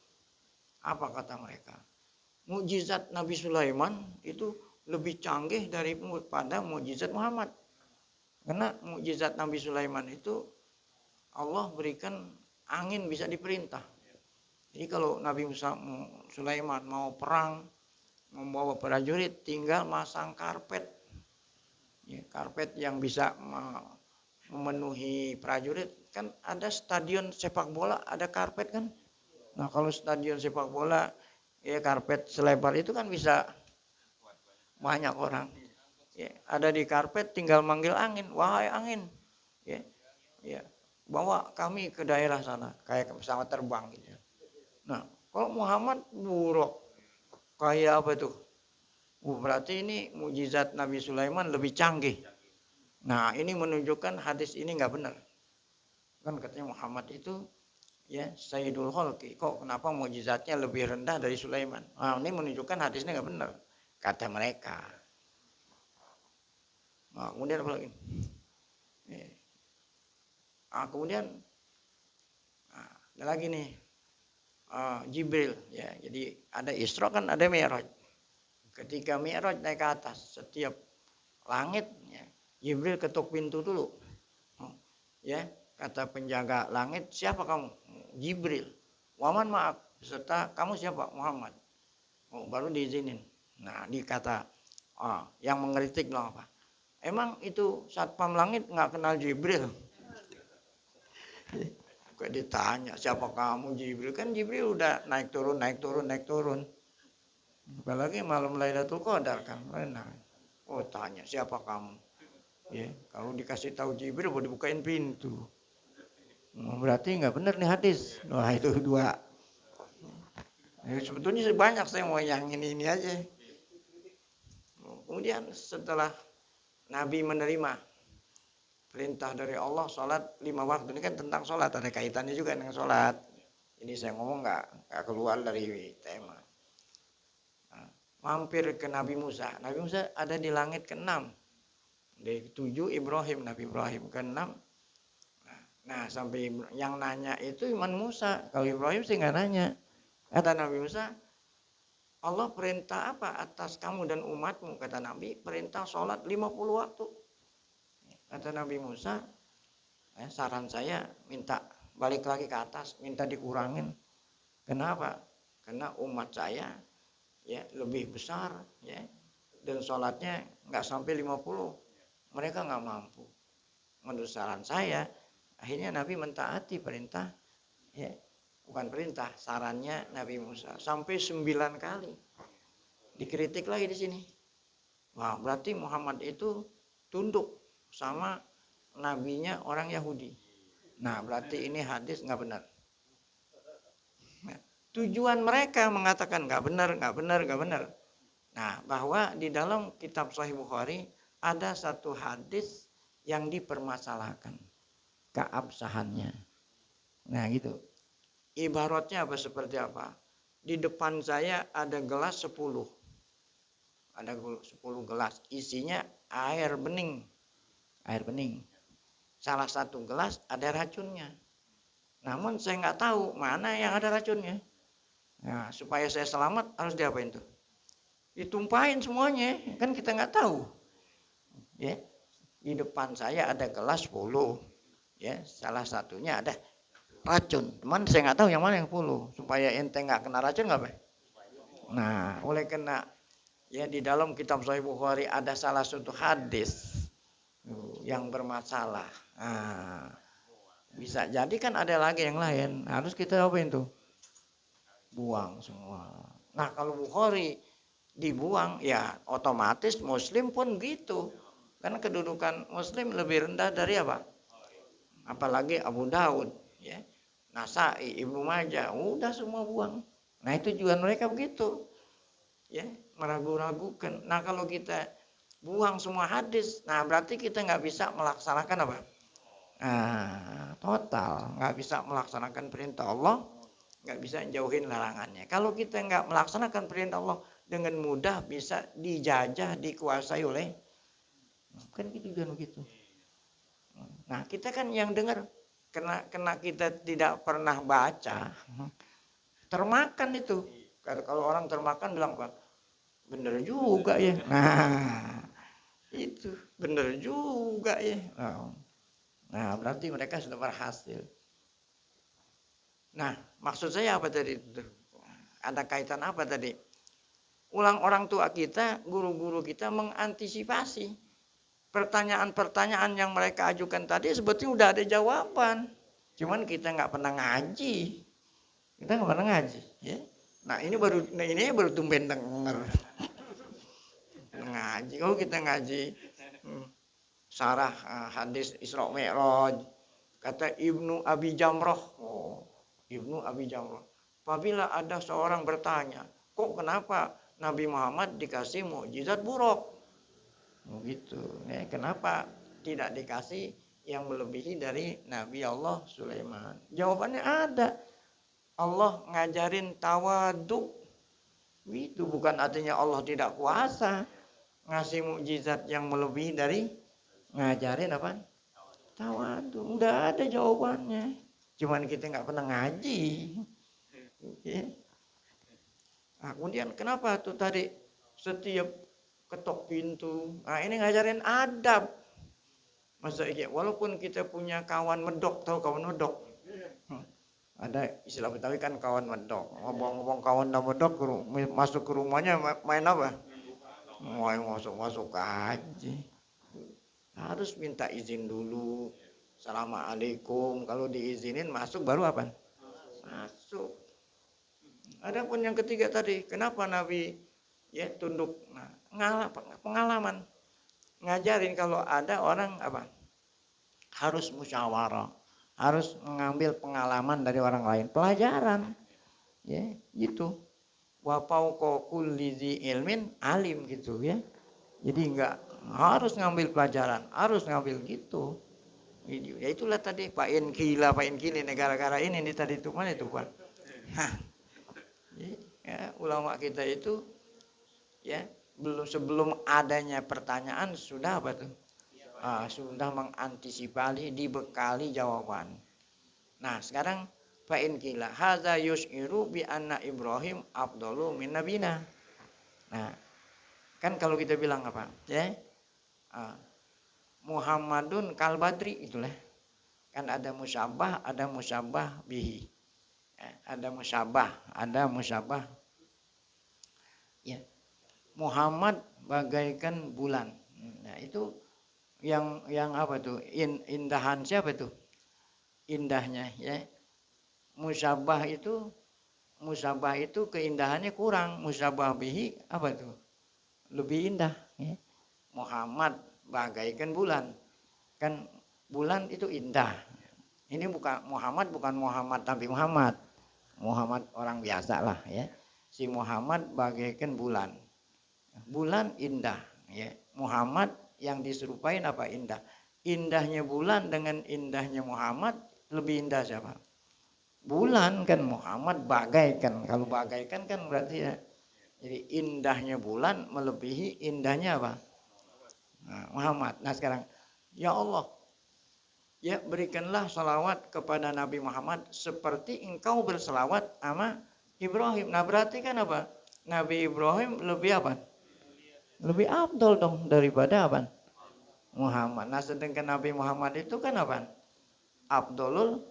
Apa kata mereka? Mukjizat Nabi Sulaiman itu lebih canggih daripada mukjizat Muhammad. Karena mukjizat Nabi Sulaiman itu Allah berikan angin bisa diperintah. Jadi kalau Nabi Sulaiman mau perang, membawa prajurit, tinggal masang karpet. Ya, karpet yang bisa memenuhi prajurit. Kan ada stadion sepak bola, ada karpet kan. Nah, kalau stadion sepak bola, ya karpet selebar itu kan bisa banyak orang. Ya, ada di karpet tinggal manggil angin, wahai angin, ya, bawa kami ke daerah sana, kayak pesawat terbang gitu. Nah, kalau Muhammad buruk, kayak apa tuh? Berarti ini mukjizat Nabi Sulaiman lebih canggih. Nah, ini menunjukkan hadis ini nggak benar. Kan katanya Muhammad itu ya Sayyidul Khalqi, kok kenapa mukjizatnya lebih rendah dari Sulaiman? Nah, ini menunjukkan hadisnya nggak benar, kata mereka. Nah, kemudian apa lagi? Kemudian ada lagi nih, Jibril, ya. Jadi ada Isra kan ada Mi'raj. Ketika Mi'raj naik ke atas, setiap langit, ya, Jibril ketuk pintu dulu. Ya, kata penjaga langit, siapa kamu? Jibril. Waman maaf, serta kamu siapa? Muhammad. Baru diizinin. Nah, dikata yang mengkritik bilang apa? Emang itu satpam langit nggak kenal Jibril? Kok ditanya siapa kamu Jibril? Kan Jibril udah naik turun. Apalagi malam Lailatul Qadar kan. Tanya siapa kamu? Ya, kalau dikasih tahu Jibril boleh dibukain pintu. Berarti nggak benar nih hadis. Wah, itu dua. Ya, sebetulnya banyak, saya mau yang ini aja. Kemudian setelah Nabi menerima perintah dari Allah sholat 5 waktu, ini kan tentang sholat, ada kaitannya juga dengan sholat. Ini saya ngomong nggak keluar dari tema. Mampir ke Nabi Musa. Nabi Musa ada di langit ke-6. Dari 7 Ibrahim, Nabi Ibrahim ke-6. Nah, sampai yang nanya itu Iman Musa. Kalau Ibrahim sih nggak nanya. Kata Nabi Musa, Allah perintah apa atas kamu dan umatmu? Kata Nabi, perintah sholat 50 waktu. Kata Nabi Musa, saran saya minta balik lagi ke atas, minta dikurangin. Kenapa? Karena umat saya ya lebih besar, ya, dan sholatnya nggak sampai 50. Mereka nggak mampu. Menurut saran saya, akhirnya Nabi mentaati perintah, ya, bukan perintah, sarannya Nabi Musa sampai 9 kali. Dikritik lagi di sini. Wah, berarti Muhammad itu tunduk sama nabinya orang Yahudi. Nah, berarti ini hadis nggak benar. Nah, tujuan mereka mengatakan nggak benar. Nah, bahwa di dalam kitab Sahih Bukhari ada satu hadis yang dipermasalahkan keabsahannya. Nah, gitu. Ibaratnya apa seperti apa? Di depan saya ada gelas 10. ada 10 gelas, isinya air bening. Air bening. Salah satu gelas ada racunnya. Namun saya nggak tahu mana yang ada racunnya. Nah, supaya saya selamat harus diapain tuh? Ditumpahin semuanya, kan kita nggak tahu. Ya, di depan saya ada gelas 10. Ya, salah satunya ada racun. Cuman saya nggak tahu yang mana yang 10. Supaya ente nggak kena racun nggak, Pak? Nah, oleh kena ya di dalam kitab Sahih Bukhari ada salah satu hadis yang bermasalah. Nah, bisa jadi kan ada lagi yang lain. Harus kita apain tuh? Buang semua. Nah, kalau Bukhari dibuang ya otomatis Muslim pun gitu. Karena kedudukan Muslim lebih rendah dari apa? Apalagi Abu Daud, ya. Nasai, Ibnu Majah, udah semua buang. Nah, itu juga mereka begitu. Ya, meragu-ragukan. Nah, kalau kita buang semua hadis, nah berarti kita nggak bisa melaksanakan apa? Nah, total nggak bisa melaksanakan perintah Allah, nggak bisa jauhin larangannya. Kalau kita nggak melaksanakan perintah Allah, dengan mudah bisa dijajah, dikuasai oleh kan gitu juga begitu. Nah, kita kan yang dengar kena kita tidak pernah baca, termakan itu. Kalau orang termakan bilang, Pak, bener juga ya. Nah, itu bener juga ya. Nah, berarti mereka sudah berhasil. Nah, maksud saya apa tadi? Ada kaitan apa tadi? Ulang orang tua kita, guru-guru kita mengantisipasi pertanyaan-pertanyaan yang mereka ajukan tadi sebetulnya udah ada jawaban. Cuman kita nggak pernah ngaji. Kita nggak pernah ngaji, ya. Nah, ini baru tumben denger. Ngaji, kalau kita ngaji sarah hadis Isra Mi'raj, kata Ibnu Abi Jamrah. Oh, Ibnu Abi Jamrah. Apabila ada seorang bertanya, kok kenapa Nabi Muhammad dikasih mukjizat buruk? Begitu. Ya, kenapa tidak dikasih yang melebihi dari Nabi Allah Sulaiman? Jawabannya ada. Allah ngajarin tawadu. Itu bukan artinya Allah tidak kuasa ngasih mukjizat yang melebihi dari ngajarin apa? Tawadu. Udah ada jawabannya. Cuman kita nggak pernah ngaji. Ya. Nah, kemudian kenapa tuh tadi setiap ketok pintu? Nah, ini ngajarin adab. Masa iya, walaupun kita punya kawan medok, tahu kawan medok? Ada istilah Betawi kan kawan medok. Ngomong-ngomong kawan medok masuk ke rumahnya main apa? Main masuk aja. Harus minta izin dulu. Assalamualaikum. Kalau diizinin masuk baru apa? Masuk. Adapun yang ketiga tadi, kenapa Nabi ya tunduk? Nah, pengalaman ngajarin kalau ada orang apa? Harus musyawarah, harus mengambil pengalaman dari orang lain, pelajaran. Ya, gitu. Wa fauqa kulli ilmin alim gitu ya. Jadi enggak harus ngambil pelajaran, harus ngambil gitu. Ya itulah tadi Pak Inkili negara-negara ini tadi itu mana itu Pak? Ya, ulama kita itu ya sebelum adanya pertanyaan sudah apa tuh? Sudah mengantisipasi, dibekali jawaban. Nah, sekarang fa in qila hadza yus'iru bi anna Ibrahim afdalu min nabina. Nah, kan kalau kita bilang apa? Ya. Muhammadun kal badri itulah. Kan ada musyabah bihi. Ada musyabah. Ya. Muhammad bagaikan bulan. Nah, itu yang apa tuh? Indahan siapa tuh? Indahnya ya. Musyabah itu keindahannya kurang. Musyabah bihi apa tuh? Lebih indah ya. Muhammad bagaikan bulan. Kan bulan itu indah. Ini bukan Muhammad Nabi Muhammad. Muhammad orang biasa lah ya. Si Muhammad bagaikan bulan. Bulan indah ya. Muhammad yang diserupain apa indah? Indahnya bulan dengan indahnya Muhammad lebih indah siapa? Bulan kan, Muhammad bagaikan. Kalau bagaikan kan berarti Jadi indahnya bulan melebihi indahnya apa? Nah, Muhammad. Nah sekarang, ya Allah, ya berikanlah salawat kepada Nabi Muhammad seperti engkau bersalawat sama Ibrahim. Nah berarti kan apa? Nabi Ibrahim lebih apa? Lebih afdol dong daripada apa? Muhammad. Nah sedangkan Nabi Muhammad itu kan apa? Abdulul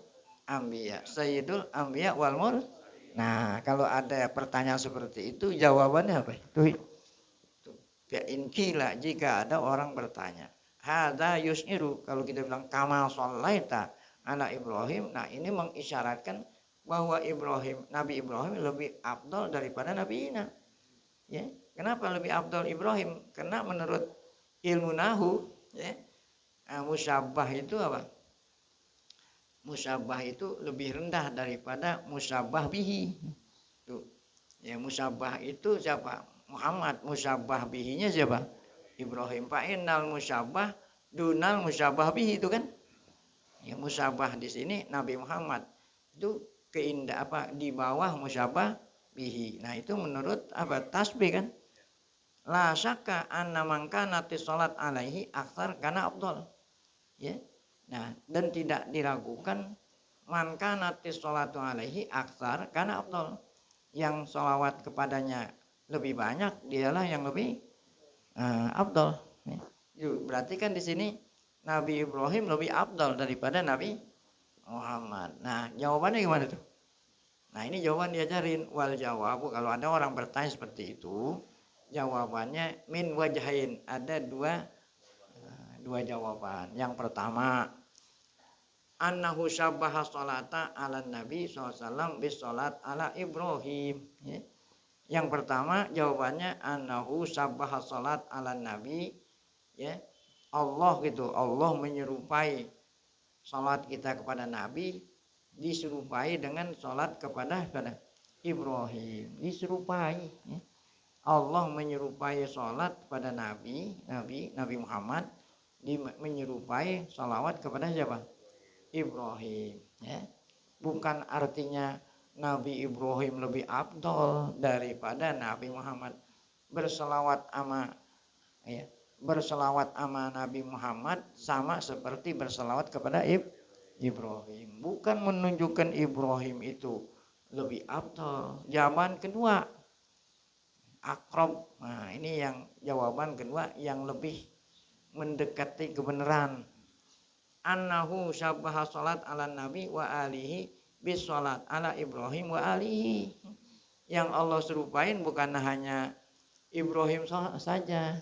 Ambiya, Sayyidul Ambiya wal Mur. Nah kalau ada pertanyaan seperti itu jawabannya apa? Tuh. Kila jika ada orang bertanya, hadza yus'iru, kalau kita bilang kama shallaita ala Ibrahim, nah ini mengisyaratkan bahwa Nabi Ibrahim lebih afdal daripada Nabi Ina. Ya, kenapa lebih afdal Ibrahim? Karena menurut ilmu nahu, ya, musyabbah itu apa? Musyabbah itu lebih rendah daripada musyabbah bihi. Tuh. Ya, musyabbah itu siapa? Muhammad. Musyabbah bihinya siapa? Ibrahim. Fa'innal musyabbah dunal musyabbah bihi itu kan? Ya, musyabbah di sini Nabi Muhammad. Itu keindah apa? Di bawah musyabbah bihi. Nah, itu menurut apa? Tasbih kan? La syakka anna man kana salat alaihi aktsar kana afdal. Ya. Nah, dan tidak diragukan man kana salatu alaihi aktsar kana afdal. Yang sholawat kepadanya lebih banyak, dialah yang lebih afdal. Berarti kan di sini Nabi Ibrahim lebih afdal daripada Nabi Muhammad. Nah, jawabannya gimana tuh? Nah, ini jawaban diajarin. Wal jawabu, kalau ada orang bertanya seperti itu, jawabannya min wajahin. Ada dua jawaban. Yang pertama, annahu syabbaha sholata ala nabi SAW bis sholat ala Ibrahim. Ya. Yang pertama jawabannya annahu syabbaha sholat ala nabi, ya. Allah gitu, Allah menyerupai sholat kita kepada nabi diserupai dengan sholat kepada Ibrahim, diserupai, ya. Allah menyerupai sholat kepada Nabi Muhammad, menyerupai sholawat kepada siapa? Ibrahim, ya. Bukan artinya Nabi Ibrahim lebih afdol daripada Nabi Muhammad. Berselawat ama Nabi Muhammad sama seperti berselawat kepada Ibrahim. Bukan menunjukkan Ibrahim itu lebih afdol. Jawaban kedua, akrab. Nah, ini yang jawaban kedua yang lebih mendekati kebenaran. Annahu syabbaha salat ala nabi wa alihi bis salat ala Ibrahim wa alihi. Yang Allah serupain bukan hanya Ibrahim saja.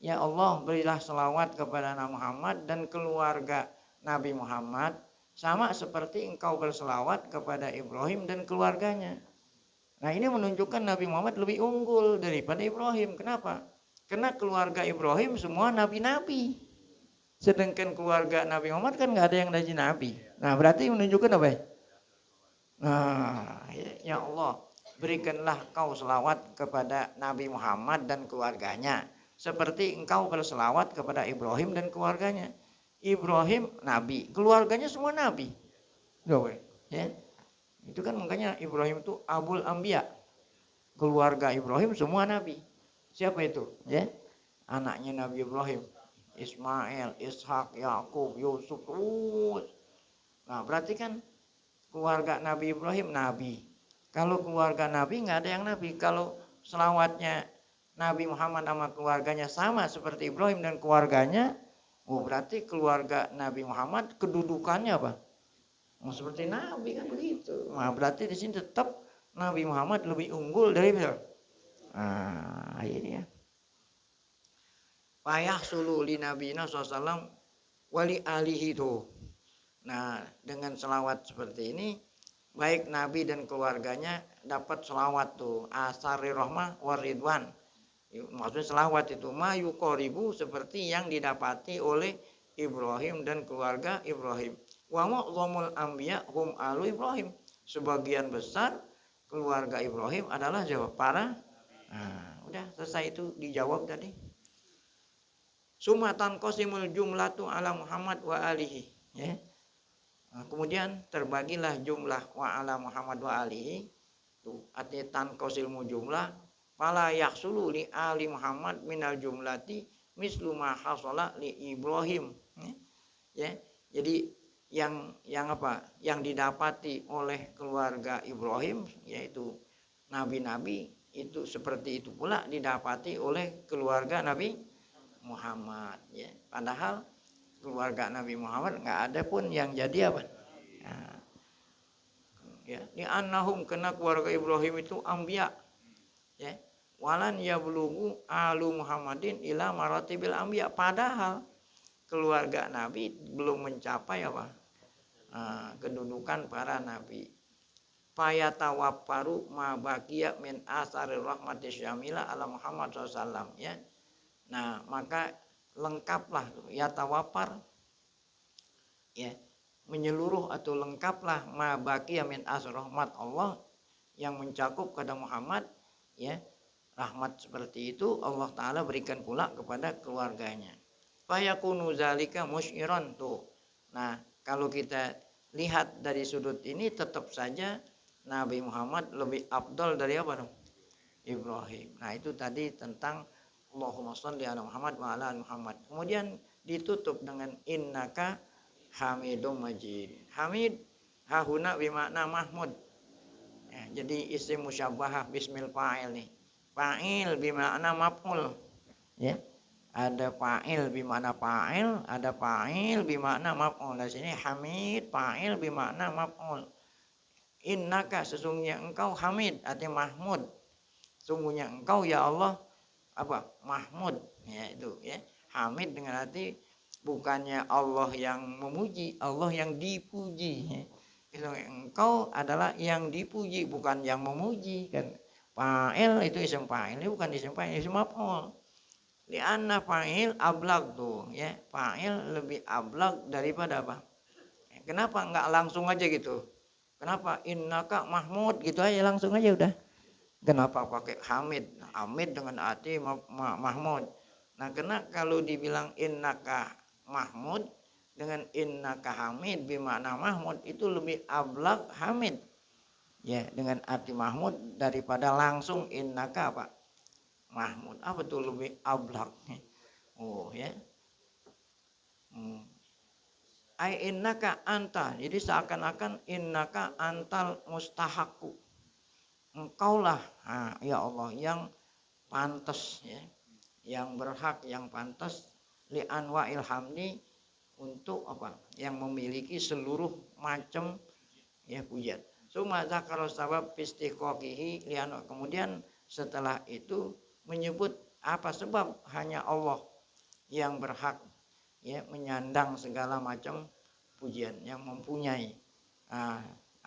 Ya Allah, berilah selawat kepada Nabi Muhammad dan keluarga Nabi Muhammad sama seperti engkau berselawat kepada Ibrahim dan keluarganya. Nah, ini menunjukkan Nabi Muhammad lebih unggul daripada Ibrahim. Kenapa? Karena keluarga Ibrahim semua nabi-nabi. Sedangkan keluarga Nabi Muhammad kan nggak ada yang dari Nabi. Nah berarti menunjukkan apa ya? Nah, ya Allah, berikanlah kau selawat kepada Nabi Muhammad dan keluarganya seperti engkau berselawat kepada Ibrahim dan keluarganya. Ibrahim nabi, keluarganya semua nabi. Ya. Itu kan makanya Ibrahim itu Abul Ambiya. Keluarga Ibrahim semua nabi. Siapa itu? Ya. Anaknya Nabi Ibrahim. Ismail, Ishak, Yakub, Yusuf. Nah berarti kan keluarga Nabi Ibrahim nabi. Kalau keluarga Nabi nggak ada yang nabi. Kalau selawatnya Nabi Muhammad sama keluarganya sama seperti Ibrahim dan keluarganya, berarti keluarga Nabi Muhammad kedudukannya apa? Seperti Nabi kan begitu. Nah berarti di sini tetap Nabi Muhammad lebih unggul dari beliau. Nah ini ya. Payah sulu li nabiyina SAW wali alihi itu. Nah dengan selawat seperti ini, baik Nabi dan keluarganya dapat selawat tuh. Asari rahmah waridwan. Maksudnya selawat itu mayuqoribu seperti yang didapati oleh Ibrahim dan keluarga Ibrahim. Wa mu'dhamul anbiya hum alu Ibrahim. Sebagian besar keluarga Ibrahim adalah jawab para. Nah, udah selesai itu dijawab tadi. Sumatan qasimul jumlatu ala Muhammad wa alihi, ya. Nah, kemudian terbagilah jumlah wa ala Muhammad wa alihi. Tuh, artinya tanqasimul jumlah fala yahsulu li ali Muhammad minal jumlati mislu ma hasala li Ibrahim. Ya. Jadi yang apa? Yang didapati oleh keluarga Ibrahim yaitu nabi-nabi itu seperti itu pula didapati oleh keluarga Nabi Muhammad ya. Padahal keluarga Nabi Muhammad nggak ada pun yang jadi apa? Nah, ya, ni annahum kena keluarga Ibrahim itu anbiya ya. Walan yablughu alu Muhammadin ila maratibil anbiya. Padahal keluarga Nabi belum mencapai apa? Kedudukan para nabi. Fayatawaffaru ma baqiya min asari rahmati syamila ala Muhammad SAW ya. Nah, maka lengkaplah ya tawafar ya, menyeluruh atau lengkaplah ma baqiya min asari rahmat Allah yang mencakup kepada Muhammad ya. Rahmat seperti itu Allah Ta'ala berikan pula kepada keluarganya. Fayakunu zalika musyiran tuh. Nah, kalau kita lihat dari sudut ini tetap saja Nabi Muhammad lebih afdal dari apa dong? Ibrahim. Nah, itu tadi tentang Allahumma shalli ala Muhammad wa ala Muhammad. Kemudian ditutup dengan innaka hamidum majid. Hamid hahuna bimakna mahmud. Ya, jadi isim musyabbahah bismil fa'il nih. Fa'il bimakna maf'ul. Ya. Ada fa'il bimakna fa'il, ada fa'il bimakna maf'ul. Di sini hamid fa'il bimakna maf'ul. Innaka sesungguhnya engkau hamid artinya mahmud. Sungguhnya engkau ya Allah apa? Mahmud. Ya itu ya. Hamid dengan arti bukannya Allah yang memuji, Allah yang dipuji. Ya. Itu engkau adalah yang dipuji bukan yang memuji kan. Fa'il itu isim fa'il, ini bukan isim fa'il, isim maf'ul. Li'anna fa'il ablag tuh ya. Fa'il lebih ablag daripada apa? Kenapa enggak langsung aja gitu? Kenapa innaka mahmud gitu aja langsung aja udah. Kenapa pakai hamid? Hamid dengan arti mahmud. Nah, karena kalau dibilang innaka mahmud dengan innaka hamid bermakna mahmud itu lebih ablag hamid. Ya, dengan arti mahmud daripada langsung innaka apa? Mahmud. Apa tuh lebih ablag? Oh, ya. Ai innaka anta. Jadi seakan-akan innaka antal mustahaku. Engkaulah ya Allah yang pantas ya. Yang berhak, yang pantas li anwa'il hamdi untuk apa? Yang memiliki seluruh macam ya pujian. Suma zakara sabab istiqaqihi li anwa. Kemudian setelah itu menyebut apa sebab hanya Allah yang berhak ya menyandang segala macam pujian yang mempunyai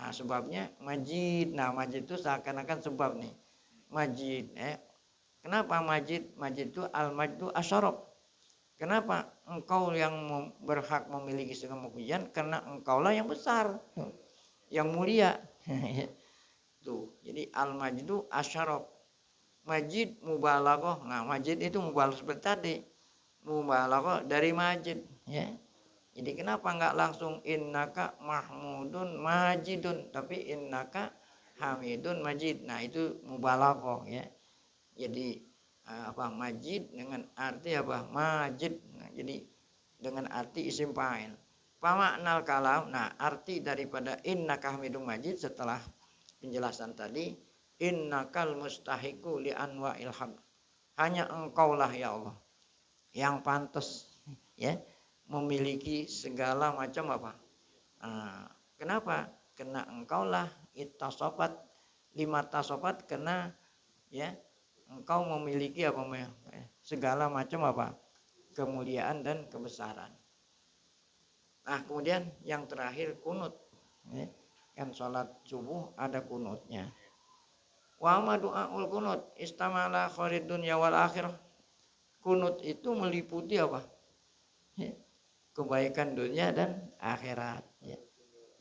sebabnya majid. Nah, majid itu seakan-akan sebab nih majid kenapa majid itu al-majdu asyaraf. Kenapa engkau yang berhak memiliki segala pujian? Karena engkaulah yang besar yang mulia tuh. Jadi al-majdu asyaraf. Majid mubalaghah. Nah, majid itu mubalaghah seperti tadi. Mubalaghah dari majid ya. Jadi kenapa enggak langsung innaka mahmudun majidun tapi innaka hamidun majid. Nah, itu mubalaghah ya. Jadi apa majid dengan arti apa? Majid. Nah, jadi dengan arti isim fa'il. Pamaknal kalam. Nah, arti daripada innaka hamidun majid setelah penjelasan tadi innakal mustahiqu li anwa'il hamd. Hanya engkaulah ya Allah yang pantas ya memiliki segala macam apa? Kenapa? Karena engkaulah ittasofat lima tasofat karena ya engkau memiliki apa? Segala macam apa? Kemuliaan dan kebesaran. Nah, kemudian yang terakhir kunut. Ya. Kan sholat subuh ada kunutnya. Wa ma du'aul kunut istamala khairid dunya wal akhirah. Kunut itu meliputi apa? Ya, kebaikan dunia dan akhirat. Ya.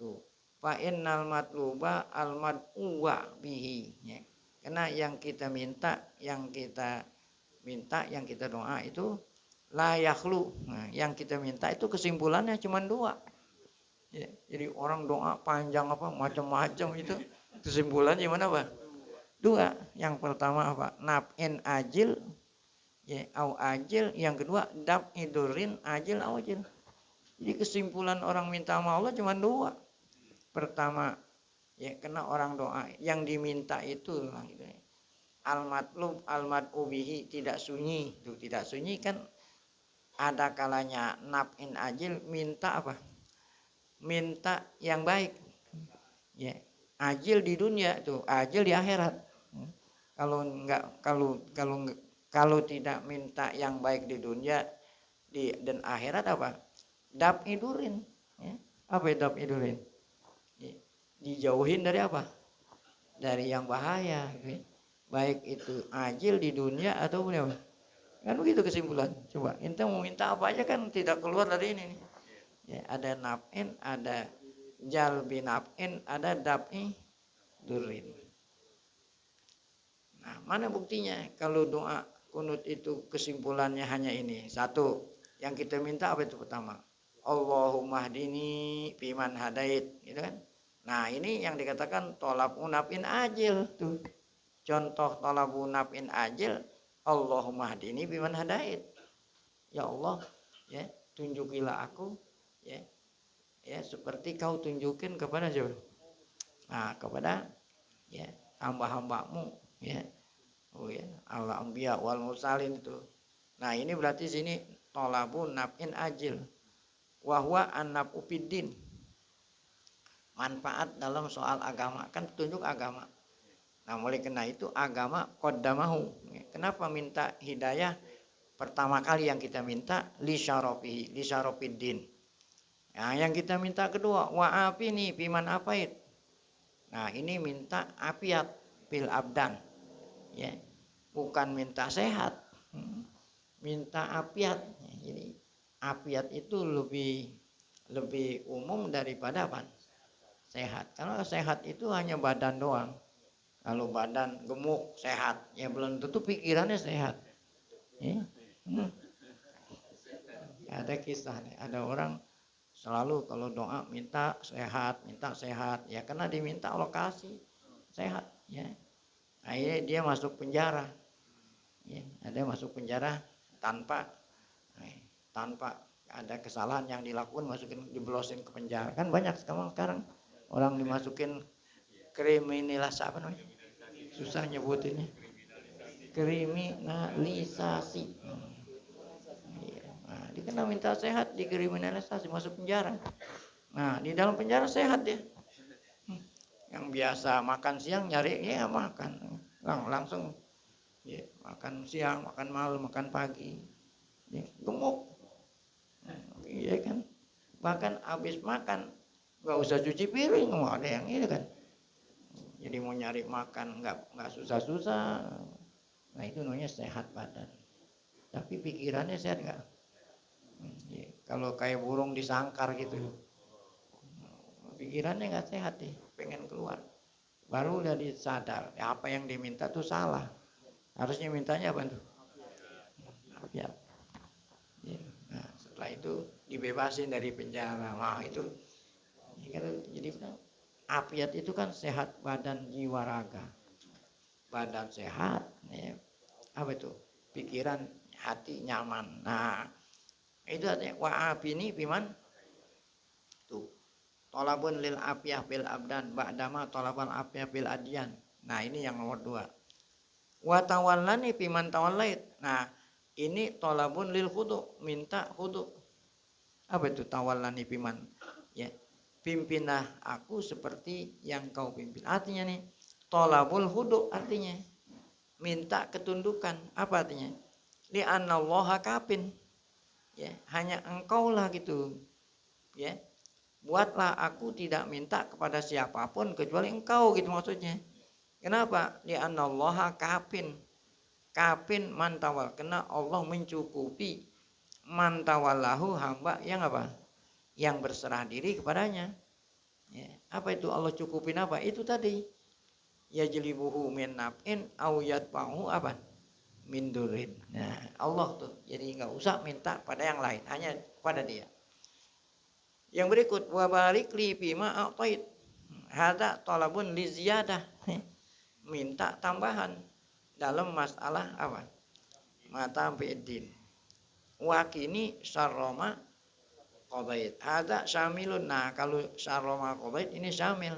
Tuh. Fa innal matluba al mad'uwa bihi. Ya. Karena yang kita minta, yang kita doa itu la yakhlu. Nah, yang kita minta itu kesimpulannya cuma dua. Ya. Jadi orang doa panjang apa macam-macam itu kesimpulannya gimana, Pak? Dua, yang pertama apa? Naf'in ajil, ya, au ajil. Yang kedua, daf'i durin ajil au ajil. Jadi kesimpulan orang minta sama Allah cuma dua. Pertama, ya kena orang doa yang diminta itu gitu. Al-matlub al-mad'ubihi, tidak sunyi. Tuh, tidak sunyi kan ada kalanya naf'in ajil minta apa? Minta yang baik. Ya, ajil di dunia tuh, ajil di akhirat. Kalau enggak kalau tidak minta yang baik di dunia dan akhirat apa? Daf'i durin. Ya. Apa itu daf'i durin? Ya. Dijauhin dari apa? Dari yang bahaya. Ya. Baik itu ajil di dunia atau apa? Kan begitu kesimpulan. Coba, ente mau minta apa aja kan tidak keluar dari ini nih. Ya, ada naf'in, ada jalbi naf'in, ada daf'i durin. Nah, mana buktinya kalau doa kunut itu kesimpulannya hanya ini. Satu, yang kita minta apa itu pertama? Allahumma hdini fiman hadait, gitu kan? Nah, ini yang dikatakan tolab unapin ajil tuh. Contoh tolab unapin ajil, Allahumma hdini fiman hadait. Ya Allah, ya, tunjukilah aku, ya, ya seperti kau tunjukin kepada siapa? Nah, kepada ya hamba-hambamu, ya. Oh ya, al-anbiya wal mursalin itu. Nah, ini berarti sini tolabun naf'in ajil. Wahwa an-naf'u fiddin. Manfaat dalam soal agama, kan petunjuk agama. Nah, mulai kena itu agama qaddamahu. Kenapa minta hidayah? Pertama kali yang kita minta li syarafihi, li syarafiddin. Nah, yang kita minta kedua, wa afini biman afait. Nah, ini minta afiat bil abdan. Ya, bukan minta sehat, minta afiat. Jadi afiat itu lebih umum daripada apa? Sehat. Karena sehat itu hanya badan doang. Kalau badan gemuk sehat, ya belum tentu pikirannya sehat. Ya. Ada kisah nih, ada orang selalu kalau doa minta sehat, ya karena diminta lokasi sehat, ya. Akhirnya dia masuk penjara. Ya, ada masuk penjara tanpa ada kesalahan yang dilakukan, masukin dibelosin ke penjara. Kan banyak sekarang orang dimasukin kriminalisasi, apa namanya? Susah nyebutinnya. Kriminalisasi. Nah, dia kena minta sehat, dikriminalisasi, masuk penjara. Nah, di dalam penjara sehat dia. Yang biasa makan siang nyari ya makan. Langsung ya, makan siang, makan malam, makan pagi, ya, gemuk, iya kan. Bahkan habis makan nggak usah cuci piring, nggak ada yang ini kan. Jadi mau nyari makan nggak susah-susah. Nah, itu namanya sehat badan. Tapi pikirannya sehat nggak? Ya, kalau kayak burung disangkar gitu, pikirannya nggak sehat deh, pengen keluar. Baru udah disadar, ya apa yang diminta tuh salah. Harusnya mintanya apa tuh? Ya. Nah, setelah itu dibebasin dari penjara. Wah, itu ya, jadi afiat itu kan sehat badan jiwa raga. Badan sehat, ya. Apa itu? Pikiran, hati nyaman. Nah, itu artinya wa'afini biman tuh. Tolabun lil afiyah bil abdan ba'dama tolabal afiyah bil adyan. Nah, ini yang nomor 2. Wa tawallani biman tawallait. Nah, ini tolabun lil khudu, minta khudu. Apa itu tawallani biman? Ya, pimpinlah aku seperti yang kau pimpin. Artinya nih, tolabul khudu artinya minta ketundukan. Apa artinya? Li anallaha kafin. Ya, hanya engkau lah gitu. Ya. Buatlah aku tidak minta kepada siapapun kecuali engkau gitu maksudnya. Kenapa? Li anallaha kafin. Kafin mantawal, karena Allah mencukupi mantawallahu hamba yang apa? Yang berserah diri kepadanya. Ya. Apa itu Allah cukupin apa? Itu tadi. Ya jelibuhu min naf'in au yadfa'uhu apa? Min durin. Nah, Allah tuh. Jadi nggak usah minta pada yang lain, hanya pada Dia. Yang berikut, wa barik li bima a'tait. Hadza talabun li ziyadah. minta tambahan dalam masalah apa? Mata fi'din. Wakini syarroma qadait. Ada syamilun. Nah, kalau syarroma qadait ini syamil.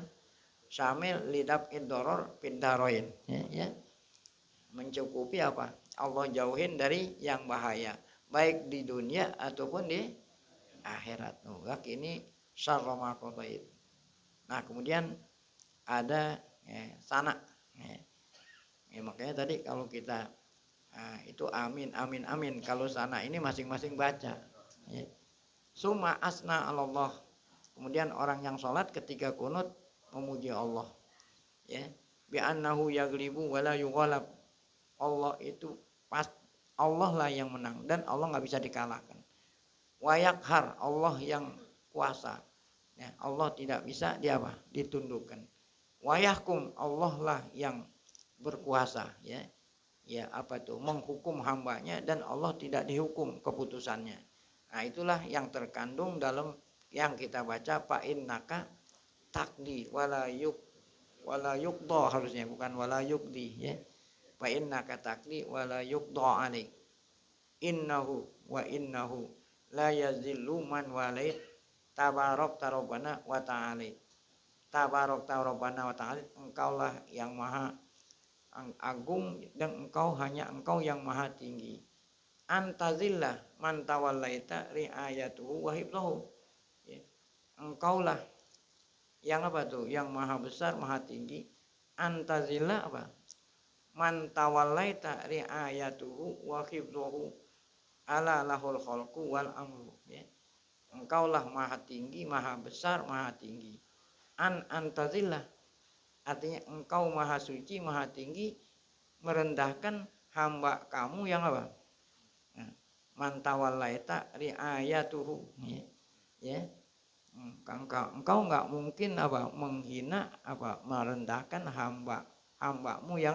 Syamil lidab idoror pindaroin. Ya. Mencukupi apa? Allah jauhin dari yang bahaya. Baik di dunia ataupun di akhirat. Wakini syarroma qadait. Nah, kemudian ada sana. Makanya tadi kalau kita itu amin amin amin, kalau sana ini masing-masing baca. Summa asna Allah. Kemudian orang yang sholat ketika kunut memuji Allah. Bi annahu yaglibu wala yughalab. Allah itu Allah lah yang menang dan Allah nggak bisa dikalahkan. Wa yakhar, Allah yang kuasa. Allah tidak bisa ditundukkan. Wa yahkum, Allah lah yang berkuasa. Menghukum hambanya dan Allah tidak dihukum keputusannya. Nah, itulah yang terkandung dalam yang kita baca fa innaka taqdi wala yuqda, harusnya bukan wala yuqdi fa innaka taqdi wala yuqda alaik innahu la yazillu man walait tabarak rabbana wa ta'ala. Tabarak rabbana wa ta'ala, engkaulah yang maha agung dan hanya engkau yang maha tinggi. Antazillah man tawallaita riayatuhu wa hifdhuhu. Engkaulah yang yang maha besar, maha tinggi. Antazillah man tawallaita riayatuhu wa hifdhuhu ala lahul khalqu wal amru. Engkaulah maha tinggi, maha besar, maha tinggi. Antazillah artinya engkau maha suci, maha tinggi, merendahkan hamba kamu yang mantawallaita riayatuhu. Engkau nggak mungkin menghina merendahkan hambamu yang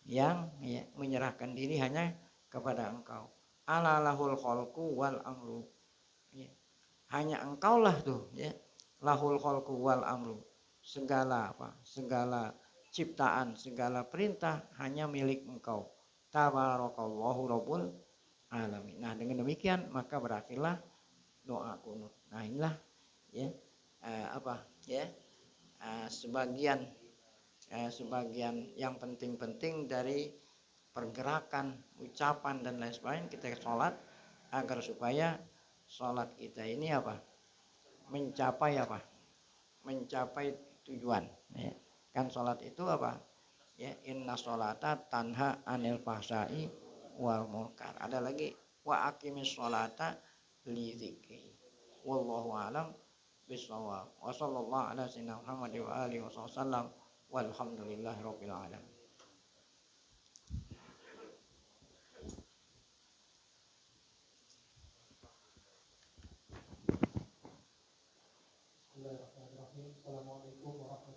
yang menyerahkan diri hanya kepada engkau. Alalahul khalqu wal amru. Hanya engkaulah lahul khalqu wal amru. Segala ciptaan, segala perintah hanya milik engkau. Tabarakallahu rabbul alamin. Nah, dengan demikian maka berakhirlah doa kunut. Nah, inilah sebagian yang penting-penting dari pergerakan, ucapan dan lain sebagainya kita sholat, agar supaya sholat kita ini mencapai tujuan. Kan sholat itu inna sholata tanha anil fahsai wal munkar. Ada lagi wa aqimis sholata li dzikri. Wallahu alam bisawab. Wa sallallahu ala sayyidina Muhammad wa alihi wasallam walhamdulillahi rabbil alamin.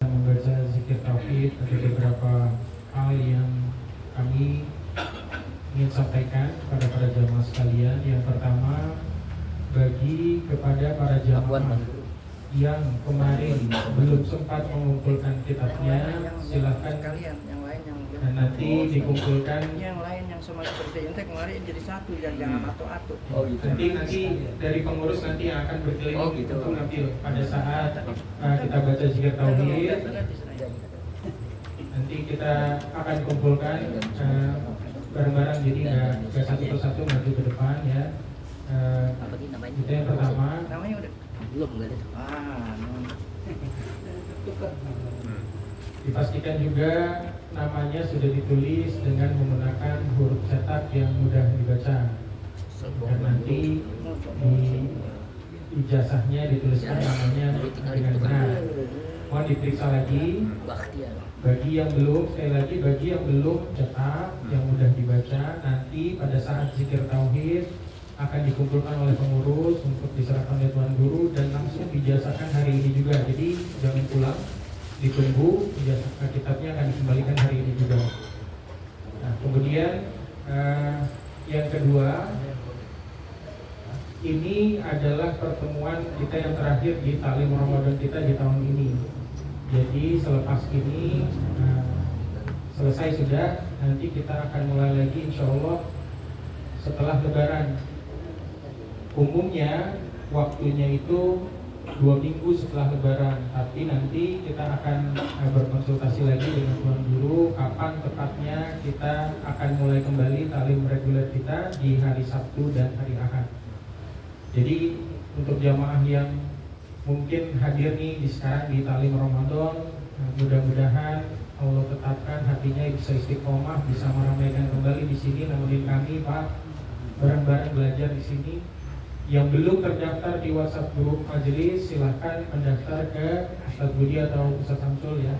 Membaca zikir tauhid, ada beberapa hal yang kami ingin sampaikan kepada para jamaah sekalian. Yang pertama, bagi kepada para jamaah yang kemarin belum sempat mengumpulkan kitabnya, silahkan dan nanti dikumpulkan. Yang lain yang sama seperti ini kemarin jadi satu, jangan atu-atu. Nanti dari pengurus nanti yang akan berkeliling untuk nanti pada saat kita baca zikir tauhid, nanti kita akan kumpulkan bareng-bareng, jadi nggak satu persatu maju ke depan ya. Itu yang pertama. Namanya udah belum enggak ada. Dipastikan juga namanya sudah ditulis dengan menggunakan huruf cetak yang mudah dibaca. Dan nanti di ijazahnya dituliskan namanya dengan benar. Mohon diperiksa lagi. Bagi yang belum, sekali lagi bagi yang belum cetak, yang mudah dibaca, nanti pada saat zikir tauhid akan dikumpulkan oleh pengurus untuk diserahkan oleh tuan guru dan langsung dijazahkan hari ini juga. Jadi jangan pulang, ditunggu, ijazah kitabnya akan dikembalikan hari ini juga. Nah, kemudian yang kedua, ini adalah pertemuan kita yang terakhir di Ta'lim Ramadan kita di tahun ini. Jadi selepas ini selesai sudah, nanti kita akan mulai lagi insya Allah setelah Lebaran. Umumnya waktunya itu 2 minggu setelah Lebaran, tapi nanti kita akan berkonsultasi lagi dengan Tuan Guru kapan tepatnya kita akan mulai kembali talim reguler kita di hari Sabtu dan hari Ahad. Jadi untuk jamaah yang mungkin hadir nih di sekarang di talim Ramadan, mudah-mudahan Allah tetapkan hatinya bisa istiqomah, bisa meramaikan kembali di sini, nemenin kami Pak, bareng-bareng belajar di sini. Yang belum terdaftar di WhatsApp grup majelis, silahkan mendaftar ke Ustaz Budi atau Ustaz Samsul ya.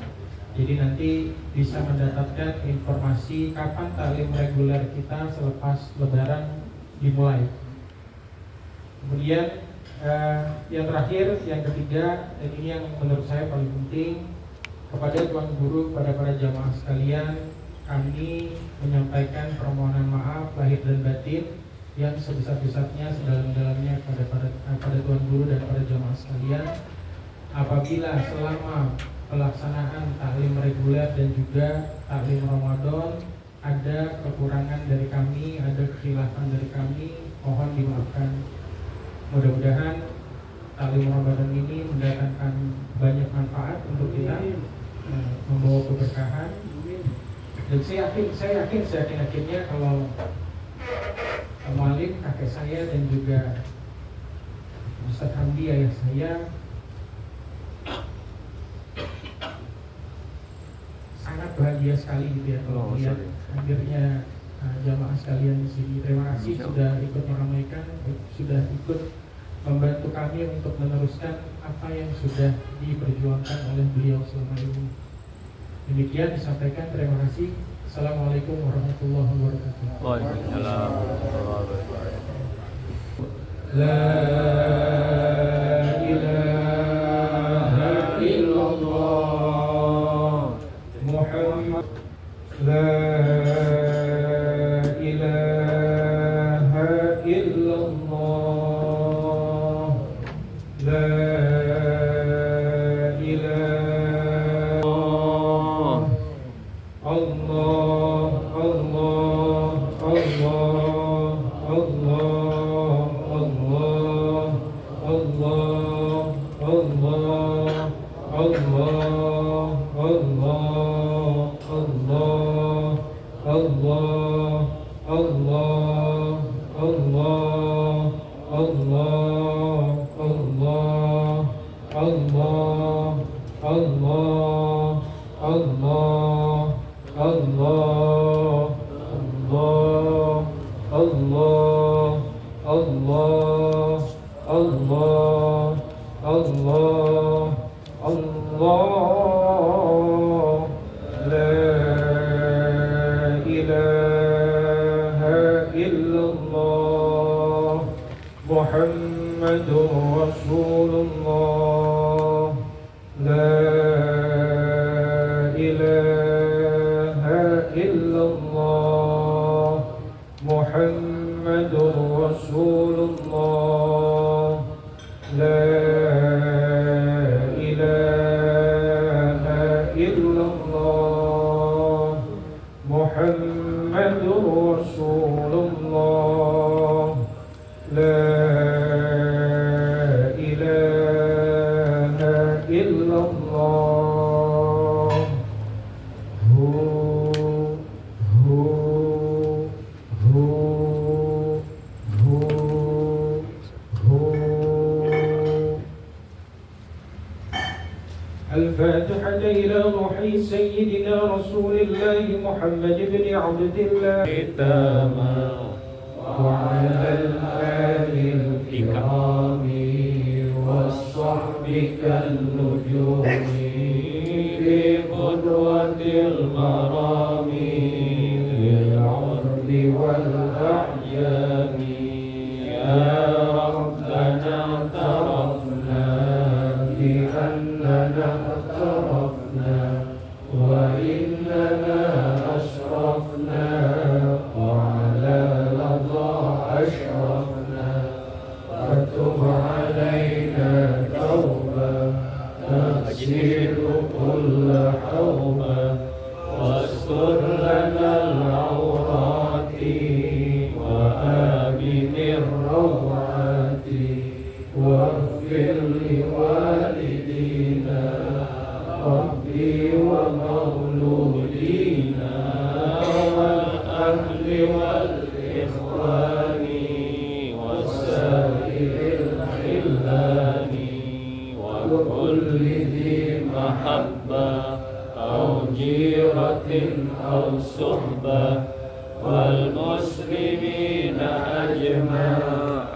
Jadi nanti bisa mendapatkan informasi kapan talim reguler kita selepas Lebaran dimulai. Kemudian yang terakhir, yang ketiga, dan ini yang menurut saya paling penting, kepada Tuan Guru, kepada para jamaah sekalian, kami menyampaikan permohonan maaf lahir dan batin yang sebesar-besarnya, sedalam-dalamnya kepada Tuan Guru dan para jamaah sekalian. Apabila selama pelaksanaan taklim reguler dan juga taklim Ramadan ada kekurangan dari kami, ada kekhilafan dari kami, mohon dimaafkan. Mudah-mudahan taklim Ramadan ini mendatangkan banyak manfaat untuk kita, membawa keberkahan. Dan saya yakin kalau Mualim, kakek saya dan juga Ustaz Hamdi ayah saya sangat bahagia sekali gitu ya kalau melihat hadirnya jamaah sekalian di sini. Terima kasih sudah ikut meramaikan, sudah ikut membantu kami untuk meneruskan apa yang sudah diperjuangkan oleh beliau selama ini. Demikian disampaikan, terima kasih. Assalamualaikum warahmatullahi wabarakatuh. Waalaikumsalam warahmatullahi wabarakatuh. La ilaha illallah Muhammad. La ilaha illallah. La الفاتحة إلى روح سيدنا رسول الله محمد بن عبد الله وعلى الآل الكرام والصحب كالنجوم في قدوة المرام للعرب والأعيان يا ربنا اعترفنا بأننا اعترفنا وإننا أشرفنا وعلى لظى أشرفنا فتب علينا توبة تغسل أخواتي واغفر لوالدينا ربي ومولودينا والأهل والإخوان وسائر الخلان وكل ذي محبة أو جيرة أو صحبة والمسلمين أجمع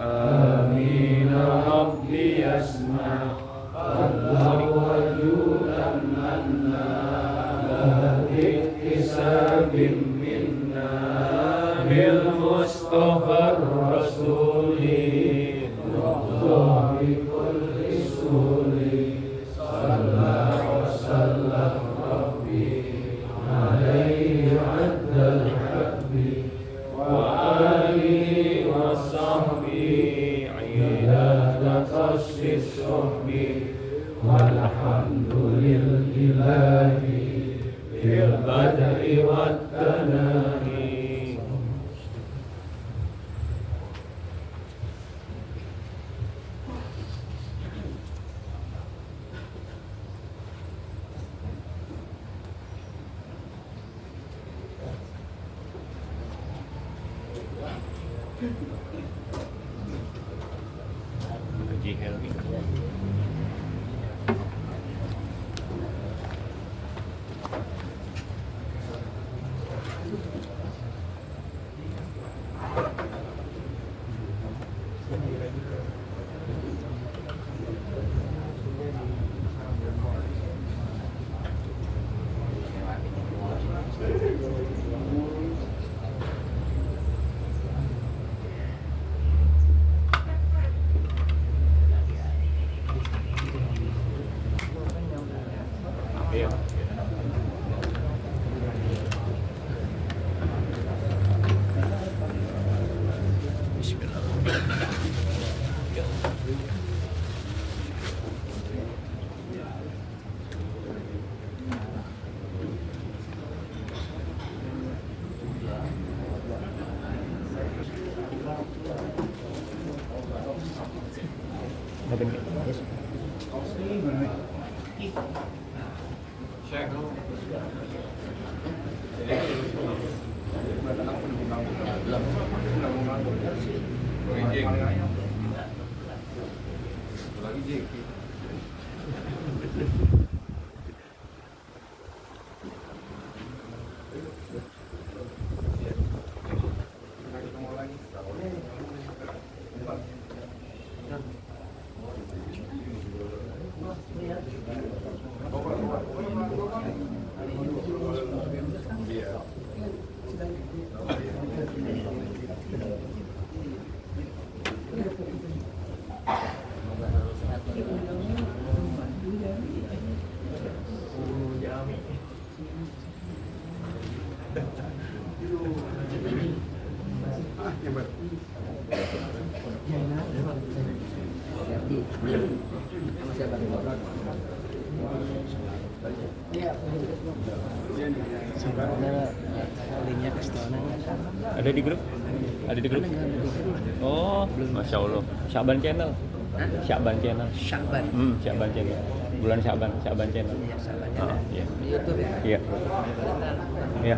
آمين ربي يسمع الله وجودا منا لا باكتساب منا بالمصطفى الرسول الله كل رسول صلى وسلم ربي عليه عد الحب وآله وصحبه عيادة قص الصحب والحمد لله في البدء والتناهي. Haji Helmi. Iya. Ada di grup? Ada di grup? Oh, Masya Allah. Syaban channel. Syaban channel. Syakban. Syaban channel. Bulan Syaban, Syaban channel. Iya, Syakban. Iya. Di YouTube ya. Iya. Iya.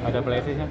Ada playlistnya.